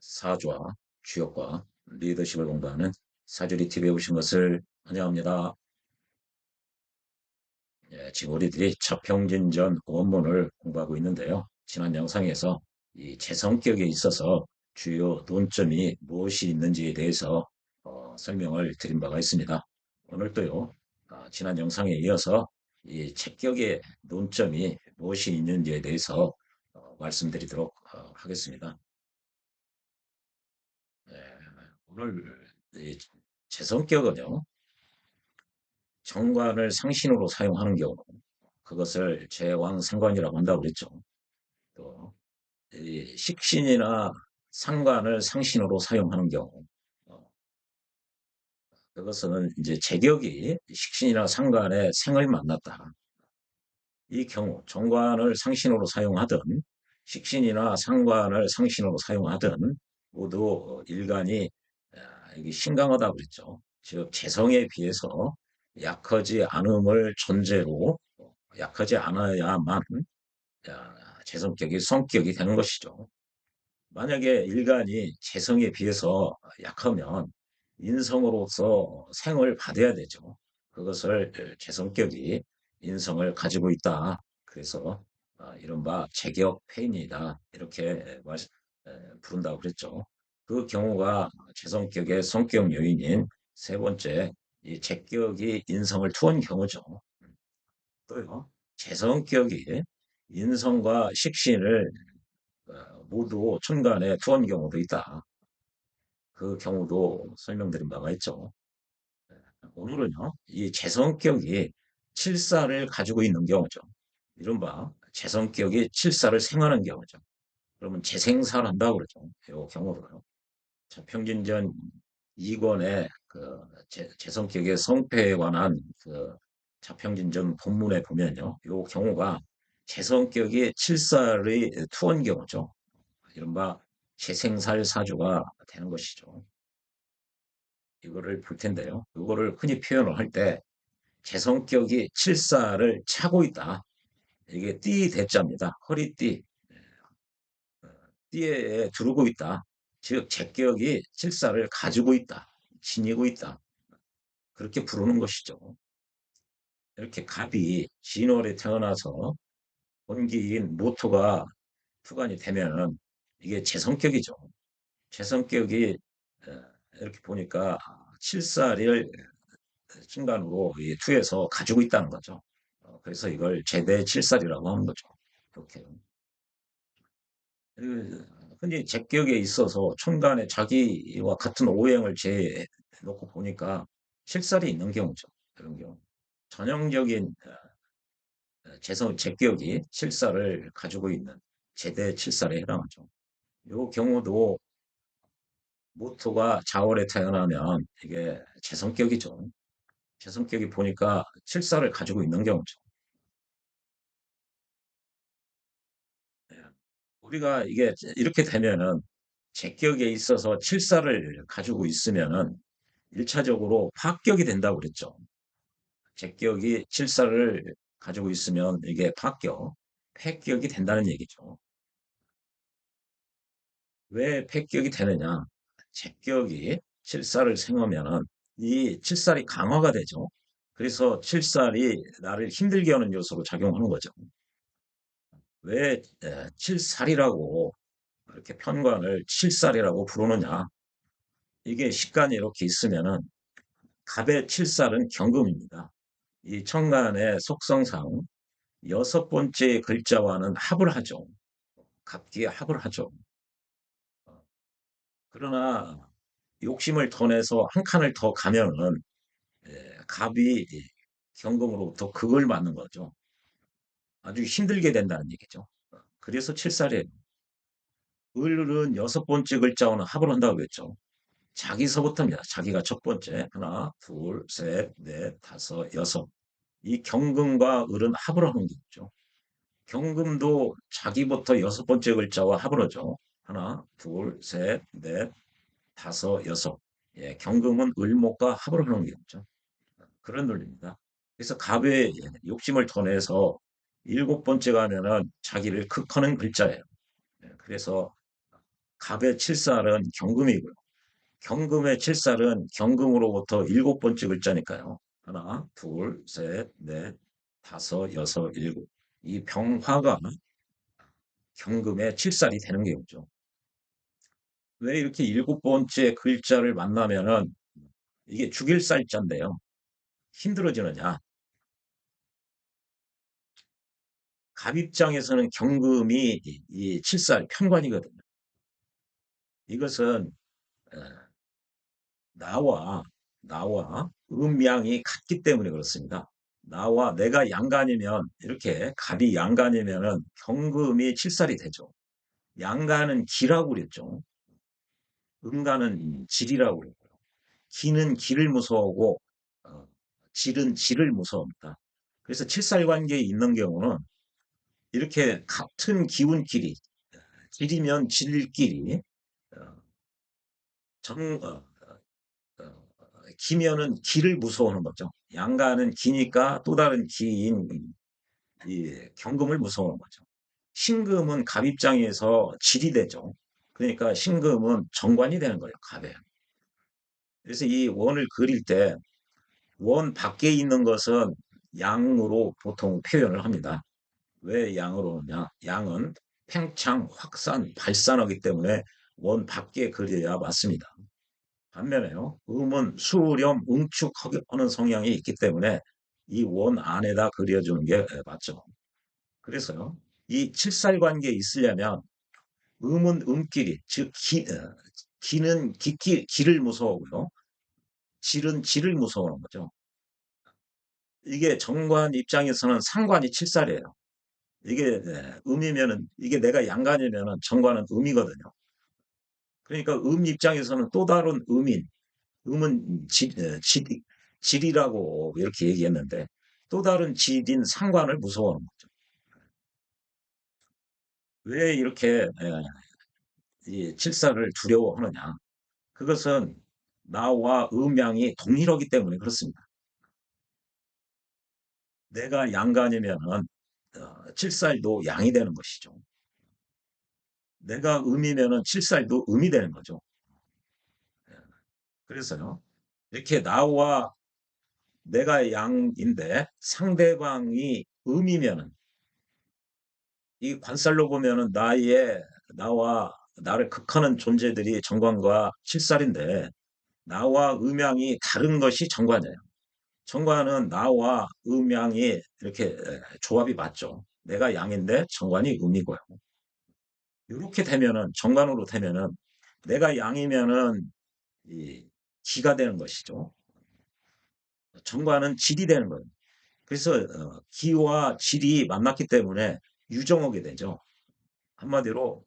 사주와 주역과 리더십을 공부하는 사주리 TV에 오신 것을 환영합니다. 지금 우리들이 처평진전 원문을 공부하고 있는데요. 지난 영상에서 이 재성격에 있어서 주요 논점이 무엇이 있는지에 대해서 설명을 드린 바가 있습니다. 오늘도요, 지난 영상에 이어서 이 체격의 논점이 무엇이 있는지에 대해서 말씀드리도록 하겠습니다. 네, 오늘 이 재성격은요, 정관을 상신으로 사용하는 경우, 그것을 제왕상관이라고 한다고 그랬죠. 또, 이 식신이나 상관을 상신으로 사용하는 경우, 어, 그것은 이제 제격이 식신이나 상관의 생을 만났다. 이 경우, 정관을 상신으로 사용하든, 식신이나 상관을 상신으로 사용하든, 모두 일간이 이게 신강하다고 그랬죠. 즉, 재성에 비해서 약하지 않음을 전제로 약하지 않아야만 재성격이 성격이 되는 것이죠. 만약에 일간이 재성에 비해서 약하면 인성으로서 생을 받아야 되죠. 그것을 재성격이 인성을 가지고 있다. 그래서 이른바 재격폐인이다. 이렇게 부른다고 그랬죠. 그 경우가 재성격의 성격 요인인 세 번째, 이 재격이 인성을 투한 경우죠. 또요, 재성격이 인성과 식신을 모두 천간에 투한 경우도 있다. 그 경우도 설명드린 바가 있죠. 오늘은요, 이 재성격이 칠사를 가지고 있는 경우죠. 이른바 재성격이 칠사를 생하는 경우죠. 그러면 재생사를 한다고 그러죠. 이 경우로요. 자, 평진전 2권의 그 재성격의 성패에 관한 그 자평진전 본문에 보면요. 이 경우가 재성격이 칠살의 투원 경우죠. 이른바 재생살 사주가 되는 것이죠. 이거를 볼 텐데요. 이거를 흔히 표현을 할 때 재성격이 칠살을 차고 있다. 이게 띠 대자입니다. 허리띠. 띠에 두르고 있다. 즉 재격이 칠살을 가지고 있다. 지니고 있다. 그렇게 부르는 것이죠. 이렇게 갑이 진월에 태어나서 본기인 모토가 투간이 되면은 이게 재성격이죠. 재성격이 이렇게 보니까 칠살을 순간으로 투에서 가지고 있다는 거죠. 그래서 이걸 제대 칠살이라고 하는 거죠. 이렇게. 흔히 제격에 있어서 천간에 자기와 같은 오행을 재놓고 보니까 칠살이 있는 경우죠. 그런 경우. 전형적인 재성, 제격이 칠살을 가지고 있는 제대 칠살에 해당하죠. 이 경우도 모토가 자월에 태어나면 이게 재성격이죠. 재성격이 보니까 칠살을 가지고 있는 경우죠. 예. 우리가 이게 이렇게 되면은 제격에 있어서 칠살을 가지고 있으면은 1차적으로 파격이 된다고 그랬죠. 제격이 칠살을 가지고 있으면 이게 파격, 폐격이 된다는 얘기죠. 왜 폐격이 되느냐? 제격이 칠살을 생하면은 이 칠살이 강화가 되죠. 그래서 칠살이 나를 힘들게 하는 요소로 작용하는 거죠. 왜 칠살이라고 이렇게 편관을 칠살이라고 부르느냐? 이게 식간이 이렇게 있으면은 갑의 칠살은 경금입니다. 이 천간의 속성상 여섯 번째 글자와는 합을 하죠. 갑기에 합을 하죠. 그러나 욕심을 더 내서 한 칸을 더 가면은 갑이 경금으로부터 극을 맞는 거죠. 아주 힘들게 된다는 얘기죠. 그래서 칠살이에요. 을은 여섯 번째 글자와는 합을 한다고 했죠. 자기서부터입니다. 자기가 첫 번째. 하나, 둘, 셋, 넷, 다섯, 여섯. 이 경금과 을은 합을 하는 거죠. 경금도 자기부터 여섯 번째 글자와 합을 하죠. 하나, 둘, 셋, 넷, 다섯, 여섯. 예, 경금은 을목과 합을 하는 거죠. 그런 논리입니다. 그래서 갑의 욕심을 더 내서 일곱 번째 가면은 자기를 극하는 글자예요. 예, 그래서 갑의 칠살은 경금이고요. 경금의 칠살은 경금으로부터 7번째 글자니까요. 하나, 둘, 셋, 넷, 다섯, 여섯, 일곱. 이 병화가 경금의 칠살이 되는 게죠. 왜 이렇게 7번째 글자를 만나면은 이게 죽일 살자인데요. 힘들어지느냐? 갑 입장에서는 경금이 이 칠살 편관이거든요. 이것은 어, 나와 음양이 같기 때문에 그렇습니다. 나와 내가 양간이면 이렇게 갑이 양간이면은 경금이 칠살이 되죠. 양간은 기라고 그랬죠. 음간은 질이라고 그랬고요. 기는 기를 무서워하고 어, 질은 질을 무서워합니다. 그래서 칠살 관계에 있는 경우는 이렇게 같은 기운끼리 질이면 질끼리 어, 정, 어, 어, 기면은 기를 무서워하는 거죠. 양가는 기니까 또 다른 기인 이 경금을 무서워하는 거죠. 신금은 갑 입장에서 질이 되죠. 그러니까 신금은 정관이 되는 거예요. 갑에. 그래서 이 원을 그릴 때 원 밖에 있는 것은 양으로 보통 표현을 합니다. 왜 양으로 하냐? 양은 팽창, 확산, 발산하기 때문에 원 밖에 그려야 맞습니다. 반면에요. 음은 수렴, 응축하는 성향이 있기 때문에 이 원 안에다 그려주는 게 맞죠. 그래서요. 이 칠살 관계에 있으려면 음은 음끼리, 즉 기는 기를 무서워하고요. 질은 질을 무서워하는 거죠. 이게 정관 입장에서는 상관이 칠살이에요. 이게 음이면은 이게 내가 양간이면은 정관은 음이거든요. 그러니까 음 입장에서는 또 다른 음인, 음은 질이라고 이렇게 얘기했는데 또 다른 질인 상관을 무서워하는 거죠. 왜 이렇게 이 칠사를 두려워하느냐? 그것은 나와 음양이 동일하기 때문에 그렇습니다. 내가 양간이면은 칠살도 양이 되는 것이죠. 내가 음이면은 칠살도 음이 되는 거죠. 그래서요. 이렇게 나와 내가 양인데 상대방이 음이면은 이 관살로 보면은 나와 나를 극하는 존재들이 정관과 칠살인데 나와 음양이 다른 것이 정관이에요. 정관은 나와 음양이 이렇게 조합이 맞죠. 내가 양인데 정관이 음이고요. 이렇게 되면은 정관으로 되면은 내가 양이면은 이 기가 되는 것이죠. 정관은 질이 되는 거예요. 그래서 기와 질이 만났기 때문에 유정하게 되죠. 한마디로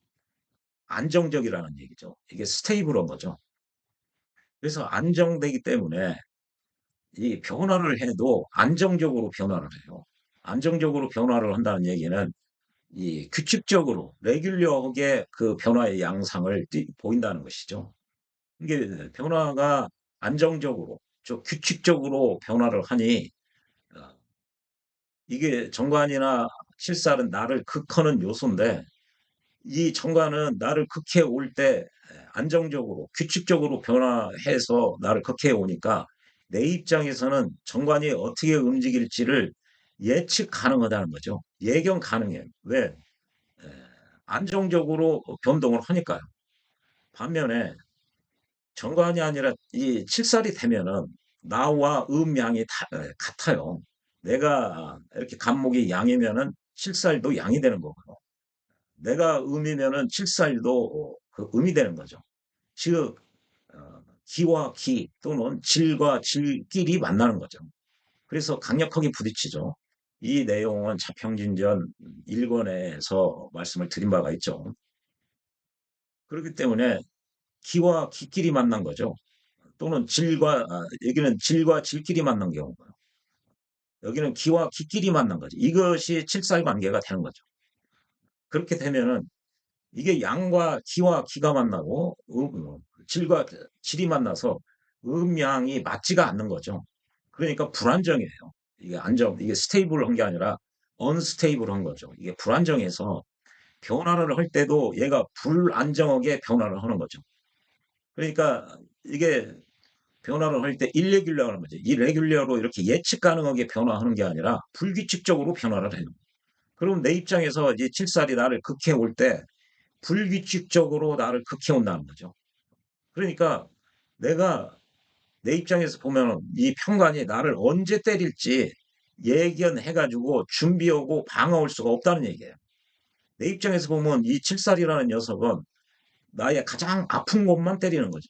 안정적이라는 얘기죠. 이게 스테이블한 거죠. 그래서 안정되기 때문에 이 변화를 해도 안정적으로 변화를 해요. 안정적으로 변화를 한다는 얘기는 이 규칙적으로 레귤러하게 그 변화의 양상을 보인다는 것이죠. 이게 변화가 안정적으로 좀 규칙적으로 변화를 하니 어, 이게 정관이나 칠살은 나를 극하는 요소인데 이 정관은 나를 극해 올 때 안정적으로 규칙적으로 변화해서 나를 극해 오니까 내 입장에서는 정관이 어떻게 움직일지를 예측 가능하다는 거죠. 예견 가능해요. 왜? 에, 안정적으로 변동을 하니까요. 반면에 정관이 아니라 이 칠살이 되면은 나와 음양이 같아요. 내가 이렇게 간목이 양이면은 칠살도 양이 되는 거고요. 내가 음이면은 칠살도 그 음이 되는 거죠. 즉 기와 기 또는 질과 질끼리 만나는 거죠. 그래서 강력하게 부딪히죠. 이 내용은 자평진전 1권에서 말씀을 드린 바가 있죠. 그렇기 때문에 기와 기끼리 만난 거죠. 또는 여기는 질과 질끼리 만난 경우고요. 여기는 기와 기끼리 만난 거죠. 이것이 칠살 관계가 되는 거죠. 그렇게 되면은 이게 양과 기와 기가 만나고 질과 질이 만나서 음양이 맞지가 않는 거죠. 그러니까 불안정해요. 이게 스테이블한 게 아니라 언스테이블한 거죠. 이게 불안정해서 변화를 할 때도 얘가 불안정하게 변화를 하는 거죠. 그러니까 이게 변화를 할 때 일레귤러라는 하는 거죠. 이레귤러로 이렇게 예측 가능하게 변화하는 게 아니라 불규칙적으로 변화를 해요. 그럼 내 입장에서 이제 칠살이 나를 극해 올 때 불규칙적으로 나를 극해 온다는 거죠. 그러니까 내가 내 입장에서 보면 이 평관이 나를 언제 때릴지 예견해가지고 준비하고 방어할 수가 없다는 얘기예요. 내 입장에서 보면 이 칠살이라는 녀석은 나의 가장 아픈 곳만 때리는 거죠.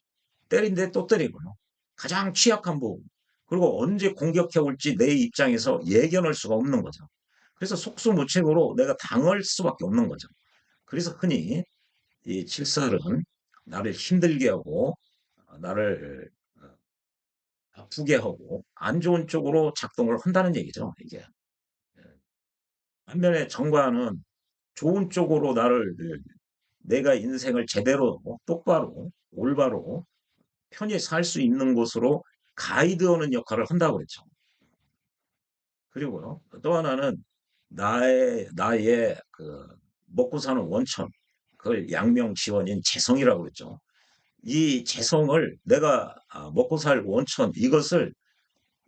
때린데 또 때리고요. 가장 취약한 부분. 그리고 언제 공격해 올지 내 입장에서 예견할 수가 없는 거죠. 그래서 속수무책으로 내가 당할 수밖에 없는 거죠. 그래서 흔히 이 칠살은 나를 힘들게 하고 나를 아프게 하고 안 좋은 쪽으로 작동을 한다는 얘기죠. 이게. 반면에 정관은 좋은 쪽으로 나를 내가 인생을 제대로 똑바로 올바로 편히 살 수 있는 곳으로 가이드하는 역할을 한다고 그랬죠. 그리고요, 또 하나는 나의 그 먹고 사는 원천, 그걸 양명지원인 재성이라고 그랬죠. 이 재성을 내가 먹고 살 원천, 이것을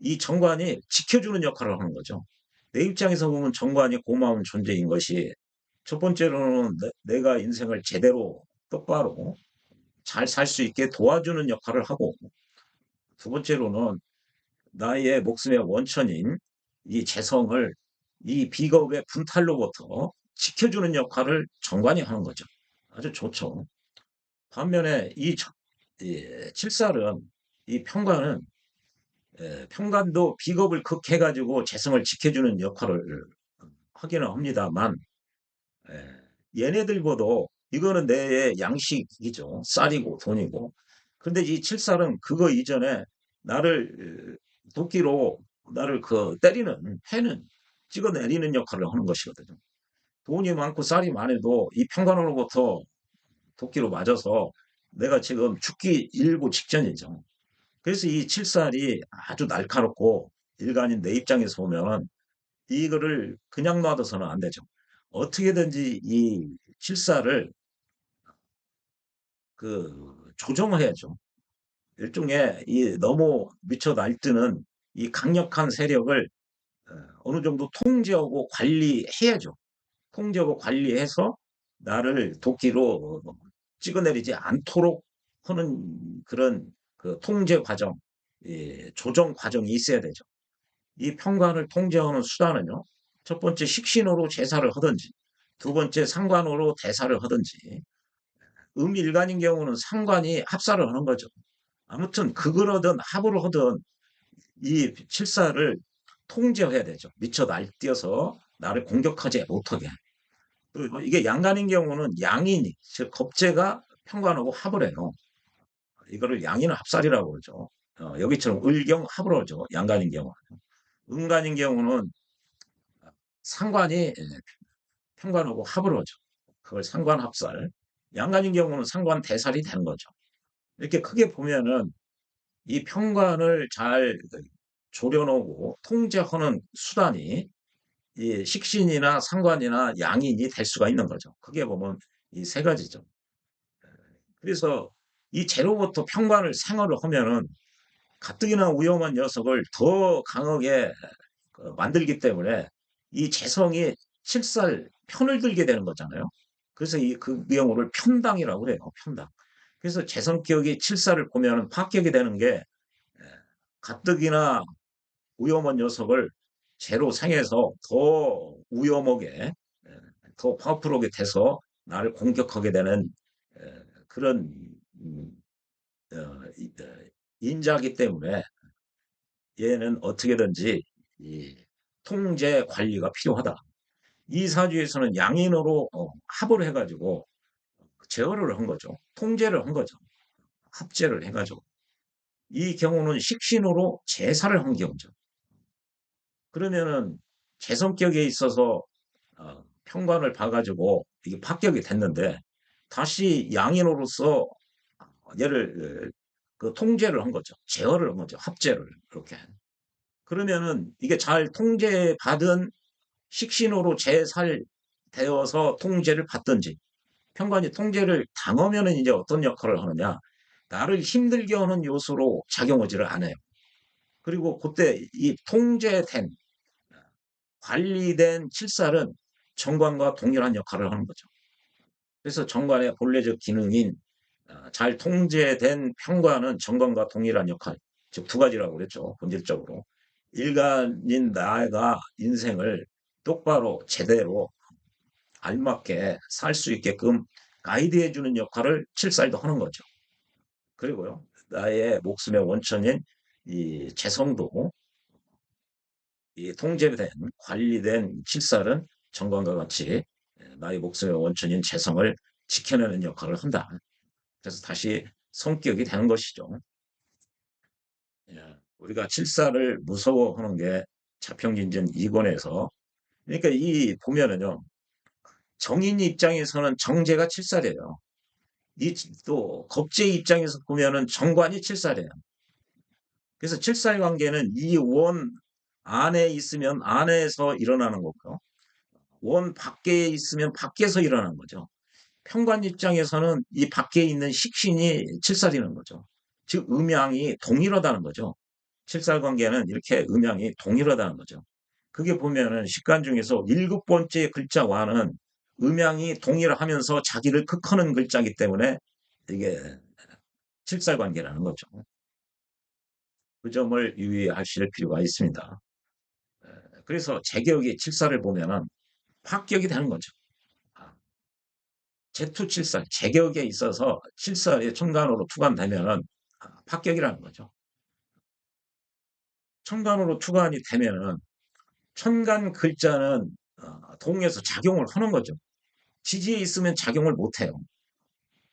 이 정관이 지켜주는 역할을 하는 거죠. 내 입장에서 보면 정관이 고마운 존재인 것이 첫 번째로는 내가 인생을 제대로 똑바로 잘 살 수 있게 도와주는 역할을 하고 두 번째로는 나의 목숨의 원천인 이 재성을 이 비겁의 분탈로부터 지켜주는 역할을 정관이 하는 거죠. 아주 좋죠. 반면에 이 칠살은 이 평관은 평관도 비겁을 극해가지고 재성을 지켜주는 역할을 하기는 합니다만 얘네들보다 이거는 내 양식이죠. 쌀이고 돈이고. 근데 이 칠살은 그거 이전에 나를 도끼로 나를 때리는 패는 찍어내리는 역할을 하는 것이거든요. 돈이 많고 쌀이 많아도 이 평관으로부터 도끼로 맞아서 내가 지금 죽기 일보 직전이죠. 그래서 이 칠살이 아주 날카롭고 일반인 내 입장에서 보면 이거를 그냥 놔둬서는 안 되죠. 어떻게든지 이 칠살을 조정을 해야죠. 일종의 이 너무 미쳐 날뛰는 이 강력한 세력을 어느 정도 통제하고 관리해야죠. 통제하고 관리해서 나를 도끼로 찍어내리지 않도록 하는 그런 통제 과정, 조정 과정이 있어야 되죠. 이 평관을 통제하는 수단은요. 첫 번째 식신으로 제사를 하든지, 두 번째 상관으로 대사를 하든지, 음일간인 경우는 상관이 합사를 하는 거죠. 아무튼 극을 하든 합을 하든 이 칠사를 통제해야 되죠. 미쳐 날뛰어서 나를 공격하지 못하게. 그리고 이게 양간인 경우는 양인이, 즉 겁재가 평관하고 합을 해요. 이거를 양인을 합살이라고 그러죠. 여기처럼 을경 합을 하죠. 양간인 경우는. 음간인 경우는 상관이 평관하고 합을 하죠. 그걸 상관합살. 양간인 경우는 상관대살이 되는 거죠. 이렇게 크게 보면은 이 평관을 잘 조련하고 통제하는 수단이 이 식신이나 상관이나 양인이 될 수가 있는 거죠. 크게 보면 이 세 가지죠. 그래서 이 재로부터 평관을 생활을 하면은 가뜩이나 위험한 녀석을 더 강하게 만들기 때문에 이 재성이 칠살 편을 들게 되는 거잖아요. 그래서 그 경우를 편당이라고 그래요. 편당. 그래서 재성격이 칠살을 보면 파격이 되는 게 가뜩이나 위험한 녀석을 제로 생해서 더 위험하게 더 파워풀하게 돼서 나를 공격하게 되는 그런 음, 인자기 때문에 얘는 어떻게든지 이 통제 관리가 필요하다. 이 사주에서는 양인으로 합을 해가지고 제어를 한 거죠. 통제를 한 거죠. 합제를 해가지고. 이 경우는 식신으로 제사를 한 경우죠. 그러면은 제 성격에 있어서 평관을 봐가지고 이게 합격이 됐는데 다시 양인으로서 얘를 통제를 한 거죠. 제어를 한 거죠. 합제를 그렇게. 그러면은 이게 잘 통제받은 식신으로 제살 되어서 통제를 받든지, 평관이 통제를 당하면은 이제 어떤 역할을 하느냐, 나를 힘들게 하는 요소로 작용하지를 않아요. 그리고 그때 이 통제된, 관리된 칠살은 정관과 동일한 역할을 하는 거죠. 그래서 정관의 본래적 기능인 잘 통제된 평관은 정관과 동일한 역할, 즉 두 가지라고 그랬죠. 본질적으로. 일간인 나가 인생을 똑바로 제대로 알맞게 살 수 있게끔 가이드해주는 역할을 칠살도 하는 거죠. 그리고요, 나의 목숨의 원천인 이 재성도 이 통제된 관리된 칠살은 정관과 같이 나의 목숨의 원천인 재성을 지켜내는 역할을 한다. 그래서 다시 성격이 되는 것이죠. 예, 우리가 칠살을 무서워하는 게 자평진전 2권에서, 그러니까 이 보면은요, 정인 입장에서는 정제가 칠살이에요. 이 또 겁제 입장에서 보면은 정관이 칠살이에요. 그래서 칠살 관계는 이 원 안에 있으면 안에서 일어나는 거고요. 원 밖에 있으면 밖에서 일어나는 거죠. 평관 입장에서는 이 밖에 있는 식신이 칠살이는 거죠. 즉 음양이 동일하다는 거죠. 칠살 관계는 이렇게 음양이 동일하다는 거죠. 그게 보면은 식간 중에서 일곱 번째 글자 와는 음양이 동일하면서 자기를 극하는 글자이기 때문에 이게 칠살 관계라는 거죠. 그 점을 유의하실 필요가 있습니다. 그래서 제격이 칠살을 보면은 합격이 되는 거죠. 제투칠살, 제격에 있어서 칠살이 천간으로 투관되면은 합격이라는 거죠. 천간으로 투관이 되면은 천간 글자는 동에서 작용을 하는 거죠. 지지에 있으면 작용을 못 해요.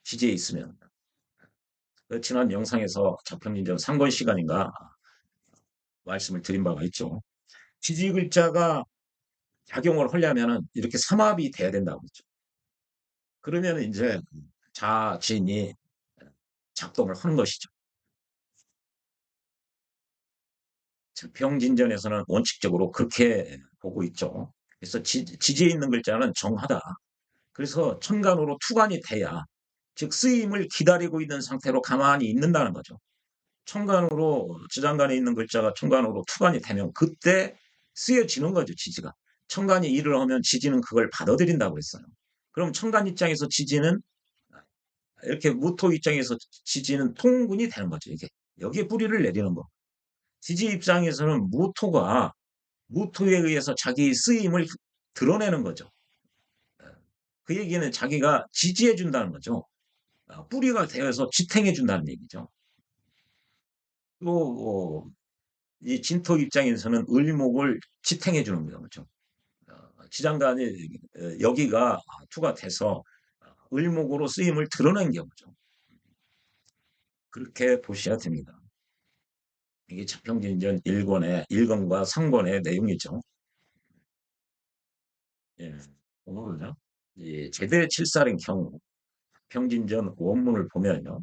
지지에 있으면. 지난 영상에서 자평진전 3권 시간인가 말씀을 드린 바가 있죠. 지지 글자가 작용을 하려면은 이렇게 삼합이 돼야 된다고 했죠. 그러면 이제 자진이 작동을 하는 것이죠. 평진전에서는 원칙적으로 그렇게 보고 있죠. 그래서 지지에 있는 글자는 정하다. 그래서 천간으로 투관이 돼야, 즉 쓰임을 기다리고 있는 상태로 가만히 있는다는 거죠. 천간으로 지장간에 있는 글자가 천간으로 투관이 되면 그때 쓰여지는 거죠, 지지가. 천간이 일을 하면 지지는 그걸 받아들인다고 했어요. 그럼 천간 입장에서 지지는, 이렇게 무토 입장에서 지지는 통분이 되는 거죠, 이게. 여기에 뿌리를 내리는 거. 지지 입장에서는 무토에 의해서 자기 쓰임을 드러내는 거죠. 그 얘기는 자기가 지지해 준다는 거죠. 뿌리가 되어서 지탱해 준다는 얘기죠. 또, 이 진토 입장에서는 을목을 지탱해 주는 거죠. 지장간이 여기가 투가 돼서 을목으로 쓰임을 드러낸 경우죠. 그렇게 보셔야 됩니다. 이게 자평진전 1권의 1권과 3권의 내용이죠. 예. 오늘은요, 이 제대 칠살인 경우 평진전 원문을 보면요,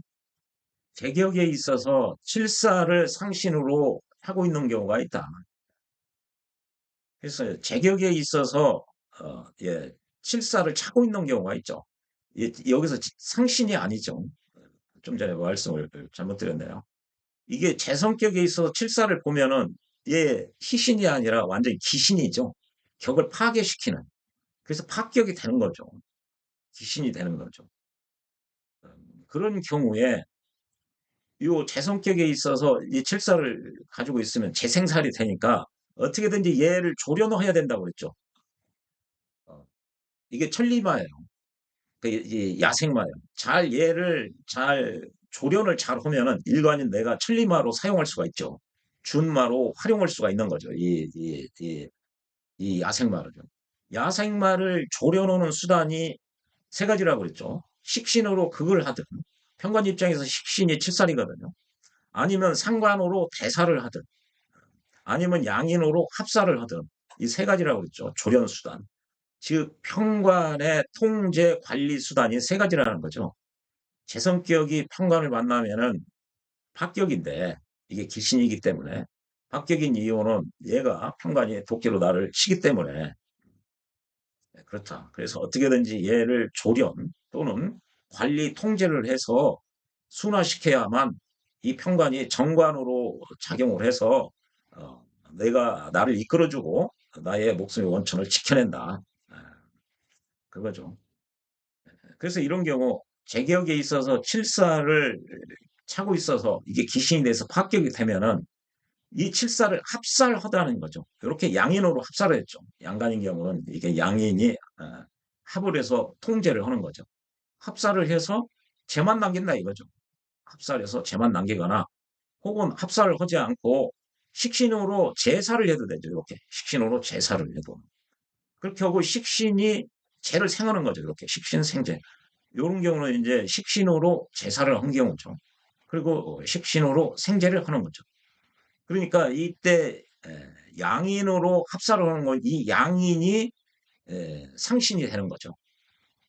제격에 있어서 칠살을 상신으로 하고 있는 경우가 있다. 그래서 제격에 있어서 예, 칠살을 차고 있는 경우가 있죠. 여기서 상신이 아니죠. 좀 전에 말씀을 잘못 드렸네요. 이게 제 성격에 있어서 칠살을 보면은 얘 희신이 아니라 완전히 기신이죠. 격을 파괴시키는. 그래서 파격이 되는 거죠. 기신이 되는 거죠. 그런 경우에 요 재성격에 있어서 이 칠살을 가지고 있으면 재생살이 되니까 어떻게든지 얘를 조련해야 된다고 그랬죠. 어, 이게 천리마예요. 이 야생마예요. 얘를 잘 조련을 잘 하면은 일반인 내가 천리마로 사용할 수가 있죠. 준마로 활용할 수가 있는 거죠. 이 야생마를요. 야생마를 조련하는 수단이 세 가지라고 그랬죠. 식신으로 그걸 하든, 평관 입장에서 식신이 칠살이거든요. 아니면 상관으로 대사를 하든, 아니면 양인으로 합사를 하든, 이 세 가지라고 그랬죠. 조련 수단. 즉 평관의 통제 관리 수단이 세 가지라는 거죠. 제 성격이 평관을 만나면은 합격인데, 이게 기신이기 때문에 합격인 이유는 얘가 평관이 도끼로 나를 치기 때문에 그렇다. 그래서 어떻게든지 얘를 조련 또는 관리 통제를 해서 순화시켜야만 이 평관이 정관으로 작용을 해서 내가 나를 이끌어주고 나의 목숨의 원천을 지켜낸다. 아, 그거죠. 그래서 이런 경우 제격에 있어서 칠사를 차고 있어서 이게 귀신이 돼서 합격이 되면은 이 칠사를 합살하다는 거죠. 이렇게 양인으로 합살을 했죠. 양간인 경우는 이게 양인이 합을 해서 통제를 하는 거죠. 합살을 해서 재만 남긴다 이거죠. 합살해서 재만 남기거나 혹은 합살을 하지 않고 식신으로 제사를 해도 되죠. 이렇게 식신으로 제사를 해도 그렇게 하고 식신이 재를 생하는 거죠. 이렇게 식신생재. 이런 경우는 이제 식신으로 제사를 한 경우죠. 그리고 식신으로 생재를 하는 거죠. 그러니까 이때 양인으로 합사를 하는 건 이 양인이 상신이 되는 거죠.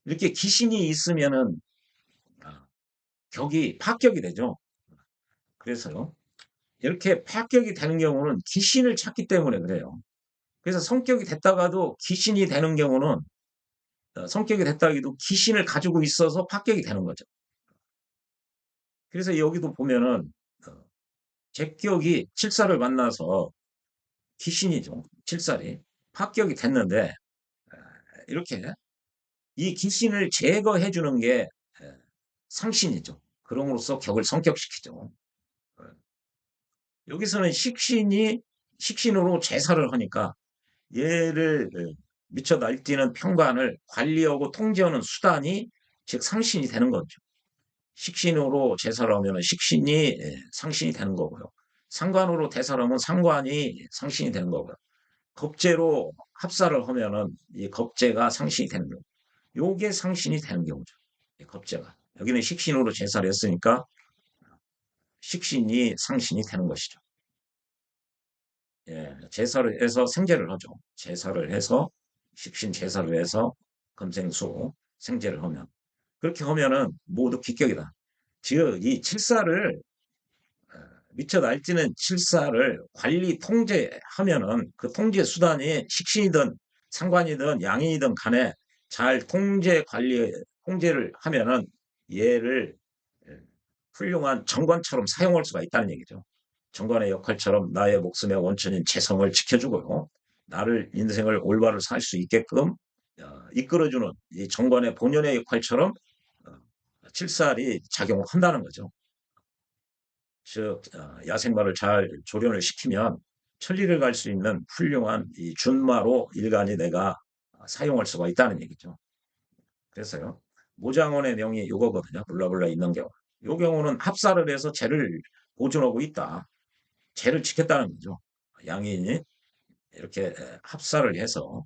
이렇게 기신이 있으면은 아, 격이 파격이 되죠. 그래서요. 이렇게 파격이 되는 경우는 기신을 찾기 때문에 그래요. 그래서 성격이 됐다가도 기신이 되는 경우는 성격이 됐다 해도 기신을 가지고 있어서 파격이 되는 거죠. 그래서 여기도 보면은 어, 제격이 칠사를 만나서 기신이죠. 칠살이 파격이 됐는데 이렇게 이 기신을 제거해 주는 게 상신이죠. 그럼으로써 격을 성격시키죠. 여기서는 식신이 식신으로 제사를 하니까 얘를 미쳐 날뛰는 평관을 관리하고 통제하는 수단이 즉 상신이 되는 거죠. 식신으로 제사를 하면 식신이 상신이 되는 거고요. 상관으로 대사를 하면 상관이 상신이 되는 거고요. 겁재로 합사를 하면은 이 겁재가 상신이 되는 거예요. 요게 상신이 되는 경우죠. 이 겁재가. 여기는 식신으로 제사를 했으니까 식신이 상신이 되는 것이죠. 예, 제사를 해서 생제를 하죠. 제사를 해서 식신 제사를 해서 금생수 생제를 하면 그렇게 하면은 모두 기격이다. 즉 이 칠사를 미쳐 날뛰는 칠사를 관리 통제하면은 그 통제 수단이 식신이든 상관이든 양인이든 간에 잘 통제 관리 통제를 하면은 얘를 훌륭한 정관처럼 사용할 수가 있다는 얘기죠. 정관의 역할처럼 나의 목숨의 원천인 재성을 지켜주고요. 나를 인생을 올바로 살 수 있게끔 이끌어주는 이 정관의 본연의 역할처럼 어, 칠살이 작용을 한다는 거죠. 즉 야생마를 잘 조련을 시키면 천리를 갈 수 있는 훌륭한 이 준마로 일간이 내가 사용할 수가 있다는 얘기죠. 그래서요. 모장원의 명이 이거거든요. 블라블라 있는 경우. 이 경우는 합사를 해서 죄를 보존하고 있다. 죄를 지켰다는 거죠. 양인이 이렇게 합사를 해서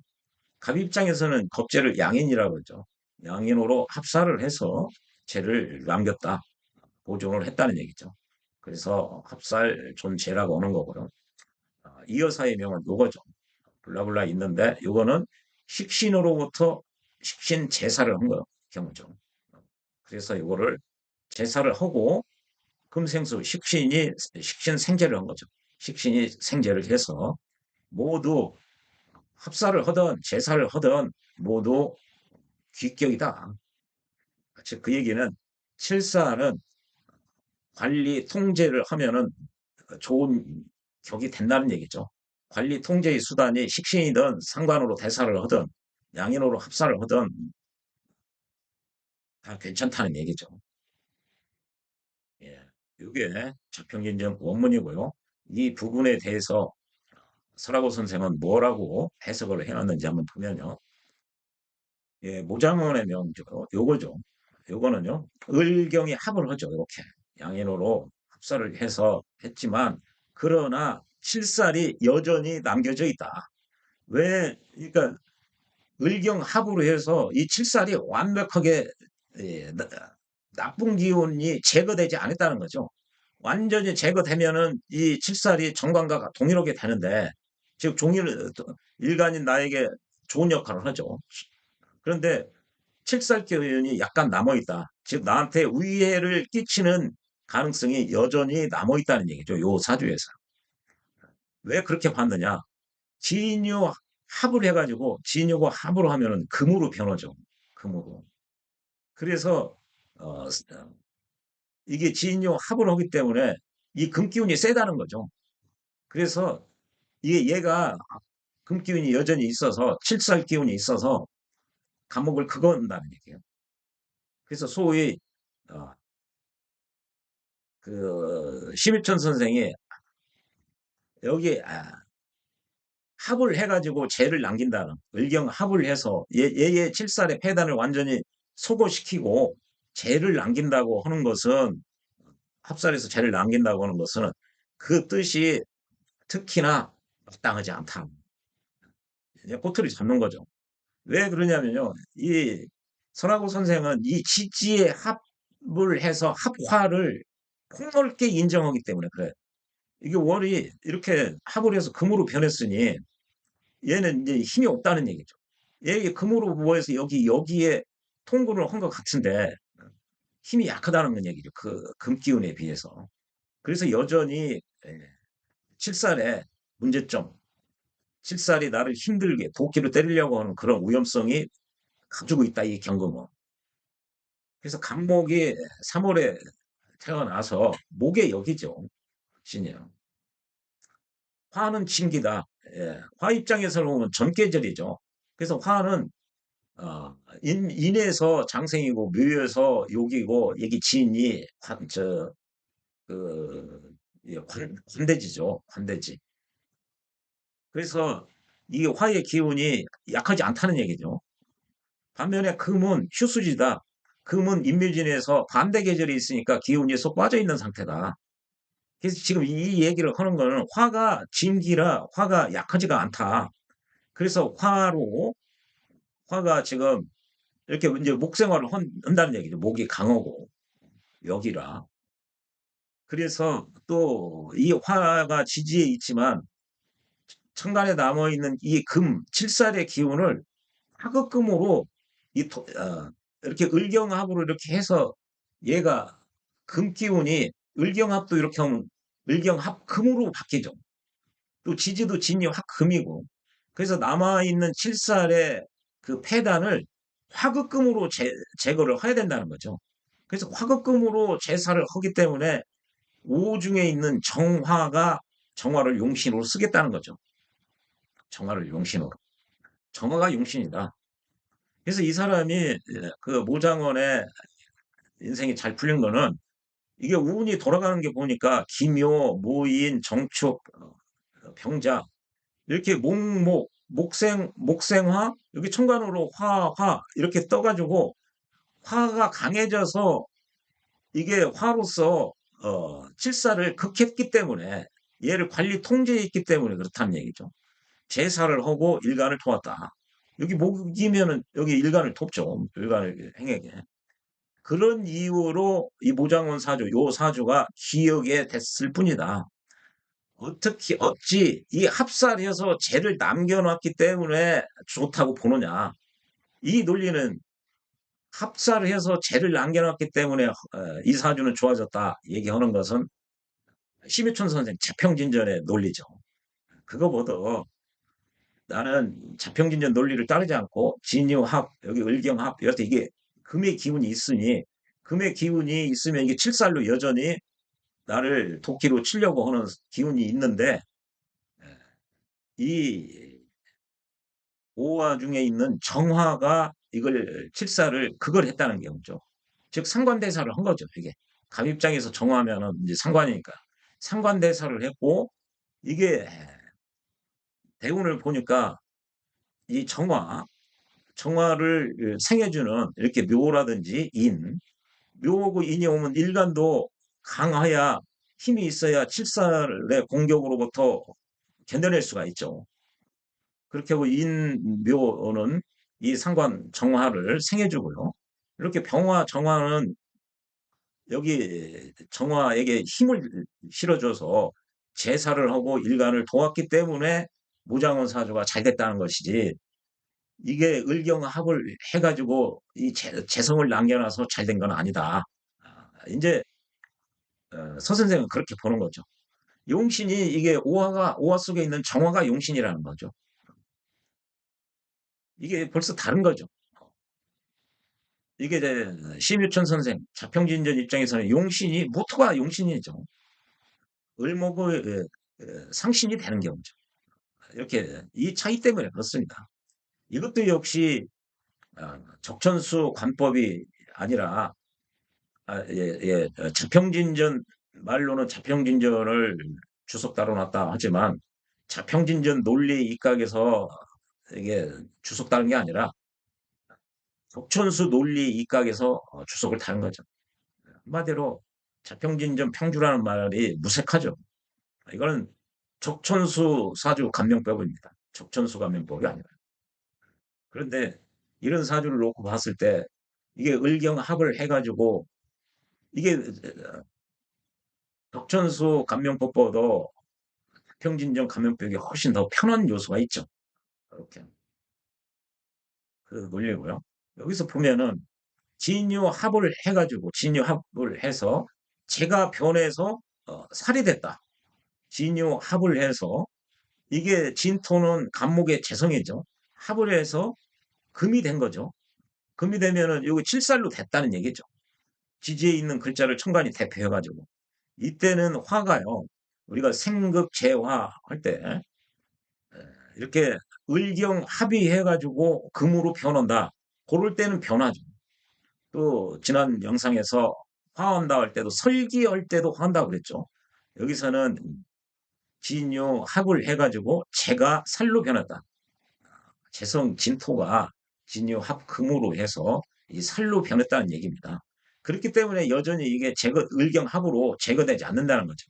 갑 입장에서는 겁죄를 양인이라고 그러죠. 양인으로 합사를 해서 죄를 남겼다. 보존을 했다는 얘기죠. 그래서 합살 존재라고 하는 거고요. 이어사의 명은 요거죠. 블라블라 있는데 요거는 식신으로부터 식신 제사를 한 거, 경우죠. 그래서 요거를 제사를 하고 금생수 식신이 식신 생제를 한 거죠. 식신이 생제를 해서 모두 합사를 하든 제사를 하든 모두 귀격이다. 즉 그 얘기는 칠사는 관리 통제를 하면은 좋은 격이 된다는 얘기죠. 관리 통제의 수단이 식신이든 상관으로 대사를 하든 양인으로 합사를 하든 다 괜찮다는 얘기죠. 예. 이게 자평균적 원문이고요. 이 부분에 대해서 설하고 선생은 뭐라고 해석을 해놨는지 한번 보면요. 예, 모장원의 명죠. 요거죠. 요거는요. 을경이 합을 하죠. 이렇게 양인으로 합사를 해서 했지만 그러나 칠살이 여전히 남겨져 있다. 왜? 그러니까 을경 합으로 해서 이 칠살이 완벽하게 예, 나쁜 기운이 제거되지 않았다는 거죠. 완전히 제거되면은 이 칠살이 정관과 동일하게 되는데 즉 종일 일간인 나에게 좋은 역할을 하죠. 그런데 칠살기운이 약간 남아있다. 즉 나한테 위해를 끼치는 가능성이 여전히 남아있다는 얘기죠. 요 사주에서. 왜 그렇게 봤느냐. 진유 합을 해가지고 진요고 합으로 하면은 금으로 변하죠. 금으로. 그래서 어, 이게 진요 합을 하기 때문에 이 금기운이 세다는 거죠. 그래서 이게 얘가 금기운이 여전히 있어서 칠살 기운이 있어서 감목을 그건다는 얘기예요. 그래서 소위 어, 그 심유천 선생이 여기 합을 해가지고 재를 남긴다는 을경 합을 해서 얘의 칠살의 폐단을 완전히 소거시키고 재를 남긴다고 하는 것은 합살해서 재를 남긴다고 하는 것은 그 뜻이 특히나 마땅하지 않다. 꼬투리 잡는 거죠. 왜 그러냐면요. 이 선하고 선생은 이 지지의 합을 해서 합화를 폭넓게 인정하기 때문에 그래요. 이게 월이 이렇게 합을 해서 금으로 변했으니 얘는 이제 힘이 없다는 얘기죠. 얘 금으로 모여서 여기에 통근을 한 것 같은데 힘이 약하다는 얘기죠. 그 금기운에 비해서. 그래서 여전히 칠살의 문제점, 칠살이 나를 힘들게 도끼로 때리려고 하는 그런 위험성이 가지고 있다 이 경금은. 그래서 간목이 3월에 태어나서 목의 역이죠. 신이요. 화는 진기다. 예, 화 입장에서 보면 전계절이죠. 그래서 화는 인에서 장생이고 묘에서 욕이고 여기 진이 그 관대지죠. 관대지. 그래서 이게 화의 기운이 약하지 않다는 얘기죠. 반면에 금은 휴수지다. 금은 인묘진에서 반대 계절이 있으니까 기운이 쏙 빠져 있는 상태다. 그래서 지금 이 얘기를 하는 거는 화가 진기라 화가 약하지가 않다. 그래서 화가 지금 이렇게 이제 목 생활을 한다는 얘기죠. 목이 강하고 여기라. 그래서 또 이 화가 지지에 있지만 천간에 남아 있는 이 금, 칠살의 기운을 화극금으로 이렇게 을경합으로 이렇게 해서 얘가 금 기운이 을경합도 이렇게 하면 을경합금으로 바뀌죠. 또 지지도 진이 화금이고 그래서 남아 있는 칠살의 그 폐단을 화극금으로 제거를 해야 된다는 거죠. 그래서 화극금으로 제사를 하기 때문에 오중에 있는 정화를 용신으로 쓰겠다는 거죠. 정화를 용신으로. 정화가 용신이다. 그래서 이 사람이 그 모장원의 인생이 잘 풀린 거는 이게 운이 돌아가는 게 보니까 기묘, 모인, 정축, 병자 이렇게 목생화 여기 천간으로 화 이렇게 떠가지고 화가 강해져서 이게 화로서 칠사를 극했기 때문에 얘를 관리 통제해 있기 때문에 그렇다는 얘기죠. 제사를 하고 일간을 도왔다. 여기 목이면은 여기 일간을 돕죠. 일간을 행하게. 그런 이유로 이 모장원 사주, 요 사주가 기억에 됐을 뿐이다. 어떻게 어찌 이 합살해서 죄를 남겨놨기 때문에 좋다고 보느냐. 이 논리는 합살해서 죄를 남겨놨기 때문에 이 사주는 좋아졌다 얘기하는 것은 심유천 선생 자평진전의 논리죠. 그거보다 나는 자평진전 논리를 따르지 않고 진유합 여기 을경합 여태 이게 금의 기운이 있으니 금의 기운이 있으면 이게 칠살로 여전히 나를 도끼로 치려고 하는 기운이 있는데 이 오화 중에 있는 정화가 이걸 칠살을 그걸 했다는 경우죠. 즉 상관대사를 한 거죠. 이게 감 입장에서 정화하면은 이제 상관이니까 상관대사를 했고 이게 대운을 보니까 이 정화를 생해주는 이렇게 묘라든지 묘하고 인이 오면 일간도 강해야 힘이 있어야 칠살의 공격으로부터 견뎌낼 수가 있죠. 그렇게 하고 인묘는 이 상관 정화를 생해주고요. 이렇게 병화 정화는 여기 정화에게 힘을 실어줘서 제사를 하고 일간을 도왔기 때문에 무장원 사주가 잘 됐다는 것이지 이게 을경합을 해가지고 이 재성을 남겨놔서 잘 된 건 아니다. 이제 서 선생은 그렇게 보는 거죠. 용신이 이게 오화 속에 있는 정화가 용신이라는 거죠. 이게 벌써 다른 거죠. 이게 이제 심유천 선생, 자평진전 입장에서는 용신이, 모토가 용신이죠. 을목의 상신이 되는 경우죠. 이렇게 이 차이 때문에 그렇습니다. 이것도 역시 적천수 관법이 아니라 자평진전, 말로는 자평진전을 주석 따로놨다 하지만 자평진전 논리 입각에서 이게 주석 따른 게 아니라 적천수 논리 입각에서 주석을 다른 거죠. 한마디로 자평진전 평주라는 말이 무색하죠. 이거는 적천수 사주 감명법입니다. 적천수 감명법이 아니라. 그런데 이런 사주를 놓고 봤을 때 이게 을경합을 해가지고 이게 적천수 감명법보다도 평진전 감명법이 훨씬 더 편한 요소가 있죠. 이렇게 그 논리고요. 여기서 보면은 진유합을 해가지고 진유합을 해서 제가 변해서 살이 됐다. 진유합을 해서 이게 진토는 간목의 재성이죠. 합을 해서 금이 된 거죠. 금이 되면은 이거 칠살로 됐다는 얘기죠. 지지에 있는 글자를 천간이 대표해가지고 이때는 화가요. 우리가 생극 재화 할 때 이렇게 을경 합의해가지고 금으로 변한다. 그럴 때는 변하죠. 또 지난 영상에서 화한다 할 때도 설기할 때도 화한다 그랬죠. 여기서는 진유 합을 해가지고 재가 살로 변했다. 재성 진토가 진유 합 금으로 해서 이 살로 변했다는 얘기입니다. 그렇기 때문에 여전히 이게 제거 을경 합으로 제거되지 않는다는 거죠.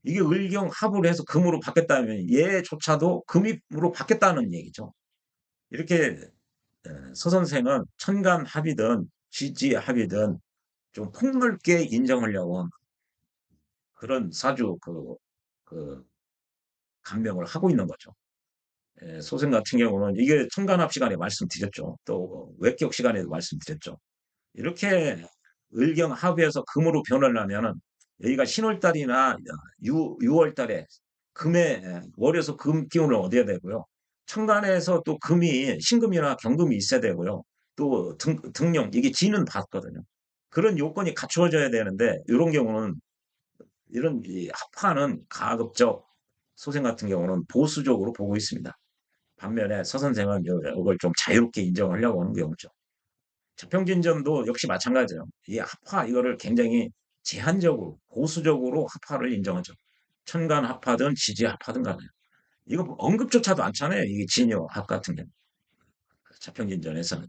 이게 을경 합을 해서 금으로 바뀌었다면 얘조차도 금으로 바뀌었다는 얘기죠. 이렇게 서선생은 천간 합이든 지지 합이든 좀 폭넓게 인정하려고 그런 사주 그 감명을 하고 있는 거죠. 소생 같은 경우는 이게 천간합 시간에 말씀드렸죠. 또 외격 시간에도 말씀드렸죠. 이렇게 을경 합에서 금으로 변하려면은 여기가 신월달이나 6월달에 금에 월에서 금 기운을 얻어야 되고요. 천간에서 또 금이 신금이나 경금이 있어야 되고요. 또 등령 이게 지는 받거든요. 그런 요건이 갖추어져야 되는데 이런 경우는 이런 이 합화는 가급적 소생 같은 경우는 보수적으로 보고 있습니다. 반면에 서선생은 이걸 좀 자유롭게 인정하려고 하는 경우죠. 자평진전도 역시 마찬가지예요. 이 합화 이거를 굉장히 제한적으로 보수적으로 합화를 인정하죠. 천간 합화든 지지 합화든 간에 이거 언급조차도 않잖아요. 이게 진요 합 같은 경우 자평진전에서는.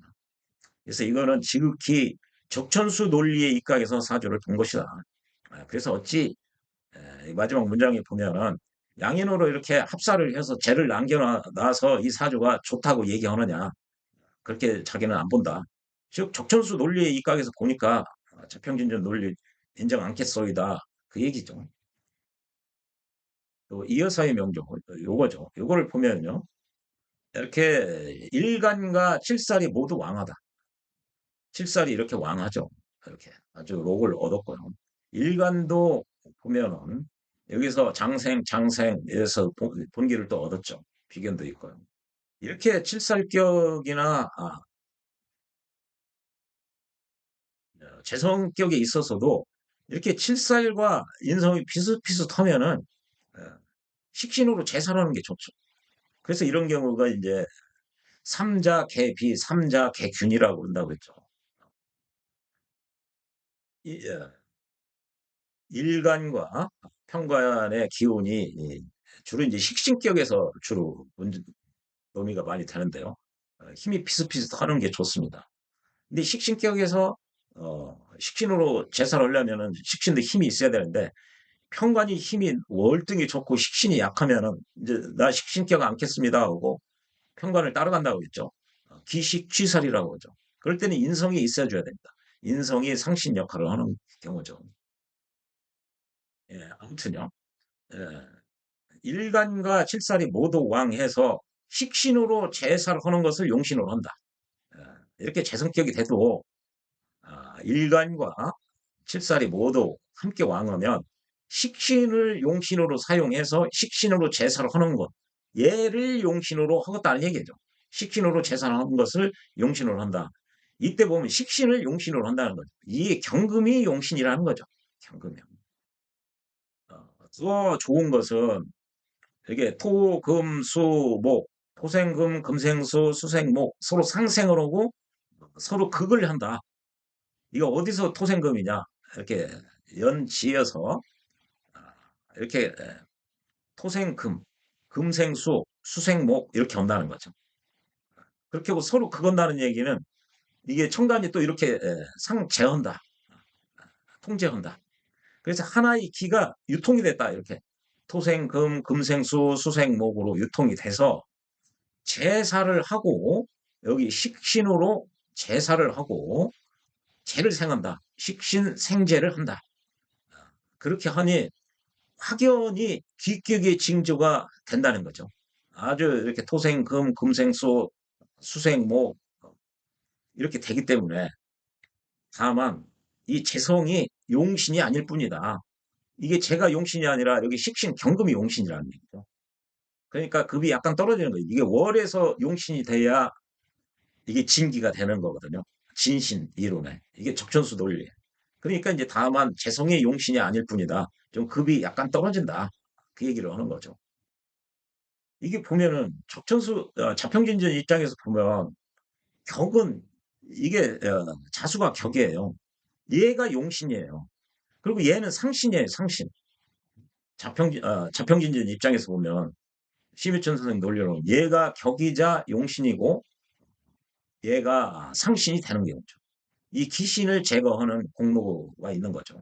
그래서 이거는 지극히 적천수 논리에 입각해서 사주를 본 것이다. 그래서 어찌 마지막 문장에 보면은 양인으로 이렇게 합사를 해서 죄를 남겨놔서 이 사주가 좋다고 얘기하느냐. 그렇게 자기는 안 본다. 즉 적천수 논리에 입각해서 보니까 자평진전 논리 인정 않겠소이다. 그 얘기죠. 또 이여사의 명종 요거죠. 요거를 보면요. 이렇게 일간과 칠살이 모두 왕하다. 칠살이 이렇게 왕하죠. 이렇게 아주 록을 얻었고요. 일간도 보면은 여기서 장생에서 본기를 또 얻었죠. 비견도 있고요. 이렇게 칠살격이나 재성격에 있어서도 이렇게 칠살과 인성이 비슷비슷하면은 어, 식신으로 제살하는 게 좋죠. 그래서 이런 경우가 이제 삼자개비, 삼자개균이라고 그런다고 했죠. 일간과 편관의 기운이 주로 이제 식신격에서 주로 논의가 많이 되는데요. 힘이 비슷비슷하는 게 좋습니다. 근데 식신격에서 식신으로 제살하려면은 식신도 힘이 있어야 되는데 편관이 힘이 월등히 좋고 식신이 약하면은 이제 나 식신격 않겠습니다 하고 편관을 따라간다고 했죠. 기식취살이라고 하죠. 그럴 때는 인성이 있어야 줘야 됩니다. 인성이 상신 역할을 하는 경우죠. 예, 아무튼요. 예, 일간과 칠살이 모두 왕해서 식신으로 제살하는 것을 용신으로 한다. 예, 이렇게 재성격이 돼도 일간과 칠살이 모두 함께 왕하면 식신을 용신으로 사용해서 식신으로 제사를 하는 것 얘를 용신으로 하겠다는 얘기죠. 식신으로 재산한 것을 용신으로 한다. 이때 보면 식신을 용신으로 한다는 거죠. 이게 경금이 용신이라는 거죠. 경금이요. 더 좋은 것은 이게 토, 금, 수, 목, 토생금, 금생수, 수생목 서로 상생을 하고 서로 극을 한다. 이거 어디서 토생금이냐? 이렇게 연지어서 이렇게 토생금, 금생수, 수생목 이렇게 한다는 거죠. 그렇게 하고 서로 그건다는 얘기는 이게 천간이 또 이렇게 상제한다, 통제한다. 그래서 하나의 기가 유통이 됐다 이렇게 토생금, 금생수, 수생목으로 유통이 돼서 제사를 하고 여기 식신으로 제사를 하고 제를 생한다. 식신생제를 한다. 그렇게 하니 확연히 귀격의 징조가 된다는 거죠. 아주 이렇게 토생, 금, 금생수, 수생, 목 이렇게 되기 때문에 다만 이 재성이 용신이 아닐 뿐이다. 이게 제가 용신이 아니라 여기 식신 경금이 용신이라는 얘기죠. 그러니까 급이 약간 떨어지는 거예요. 이게 월에서 용신이 돼야 이게 진기가 되는 거거든요. 진신 이론에. 이게 적천수 논리. 그러니까 이제 다만 재성의 용신이 아닐 뿐이다. 좀 급이 약간 떨어진다. 그 얘기를 하는 거죠. 이게 보면은 적천수 자평진전 입장에서 보면 격은 이게 자수가 격이에요. 얘가 용신이에요. 그리고 얘는 상신이에요. 상신. 자평진전 입장에서 보면 심희천 선생 논리로 얘가 격이자 용신이고 얘가 상신이 되는 경우죠. 이 기신을 제거하는 공로가 있는 거죠.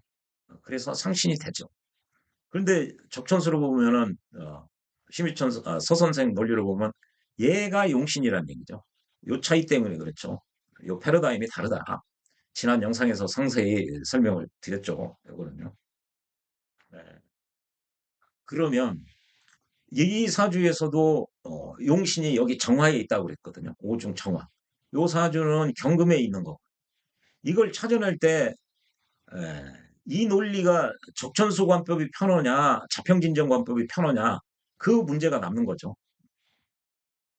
그래서 상신이 되죠. 그런데 적천수로 보면은 심희천 서선생 논리로 보면 얘가 용신이라는 얘기죠. 요 차이 때문에 그렇죠. 요 패러다임이 다르다. 지난 영상에서 상세히 설명을 드렸죠. 이거는요. 네. 그러면 이 사주에서도 용신이 여기 정화에 있다고 그랬거든요. 오중 정화. 요 사주는 경금에 있는 거. 이걸 찾아낼 때 이 논리가 적천수관법이 편하냐, 자평진전관법이 편하냐, 그 문제가 남는 거죠.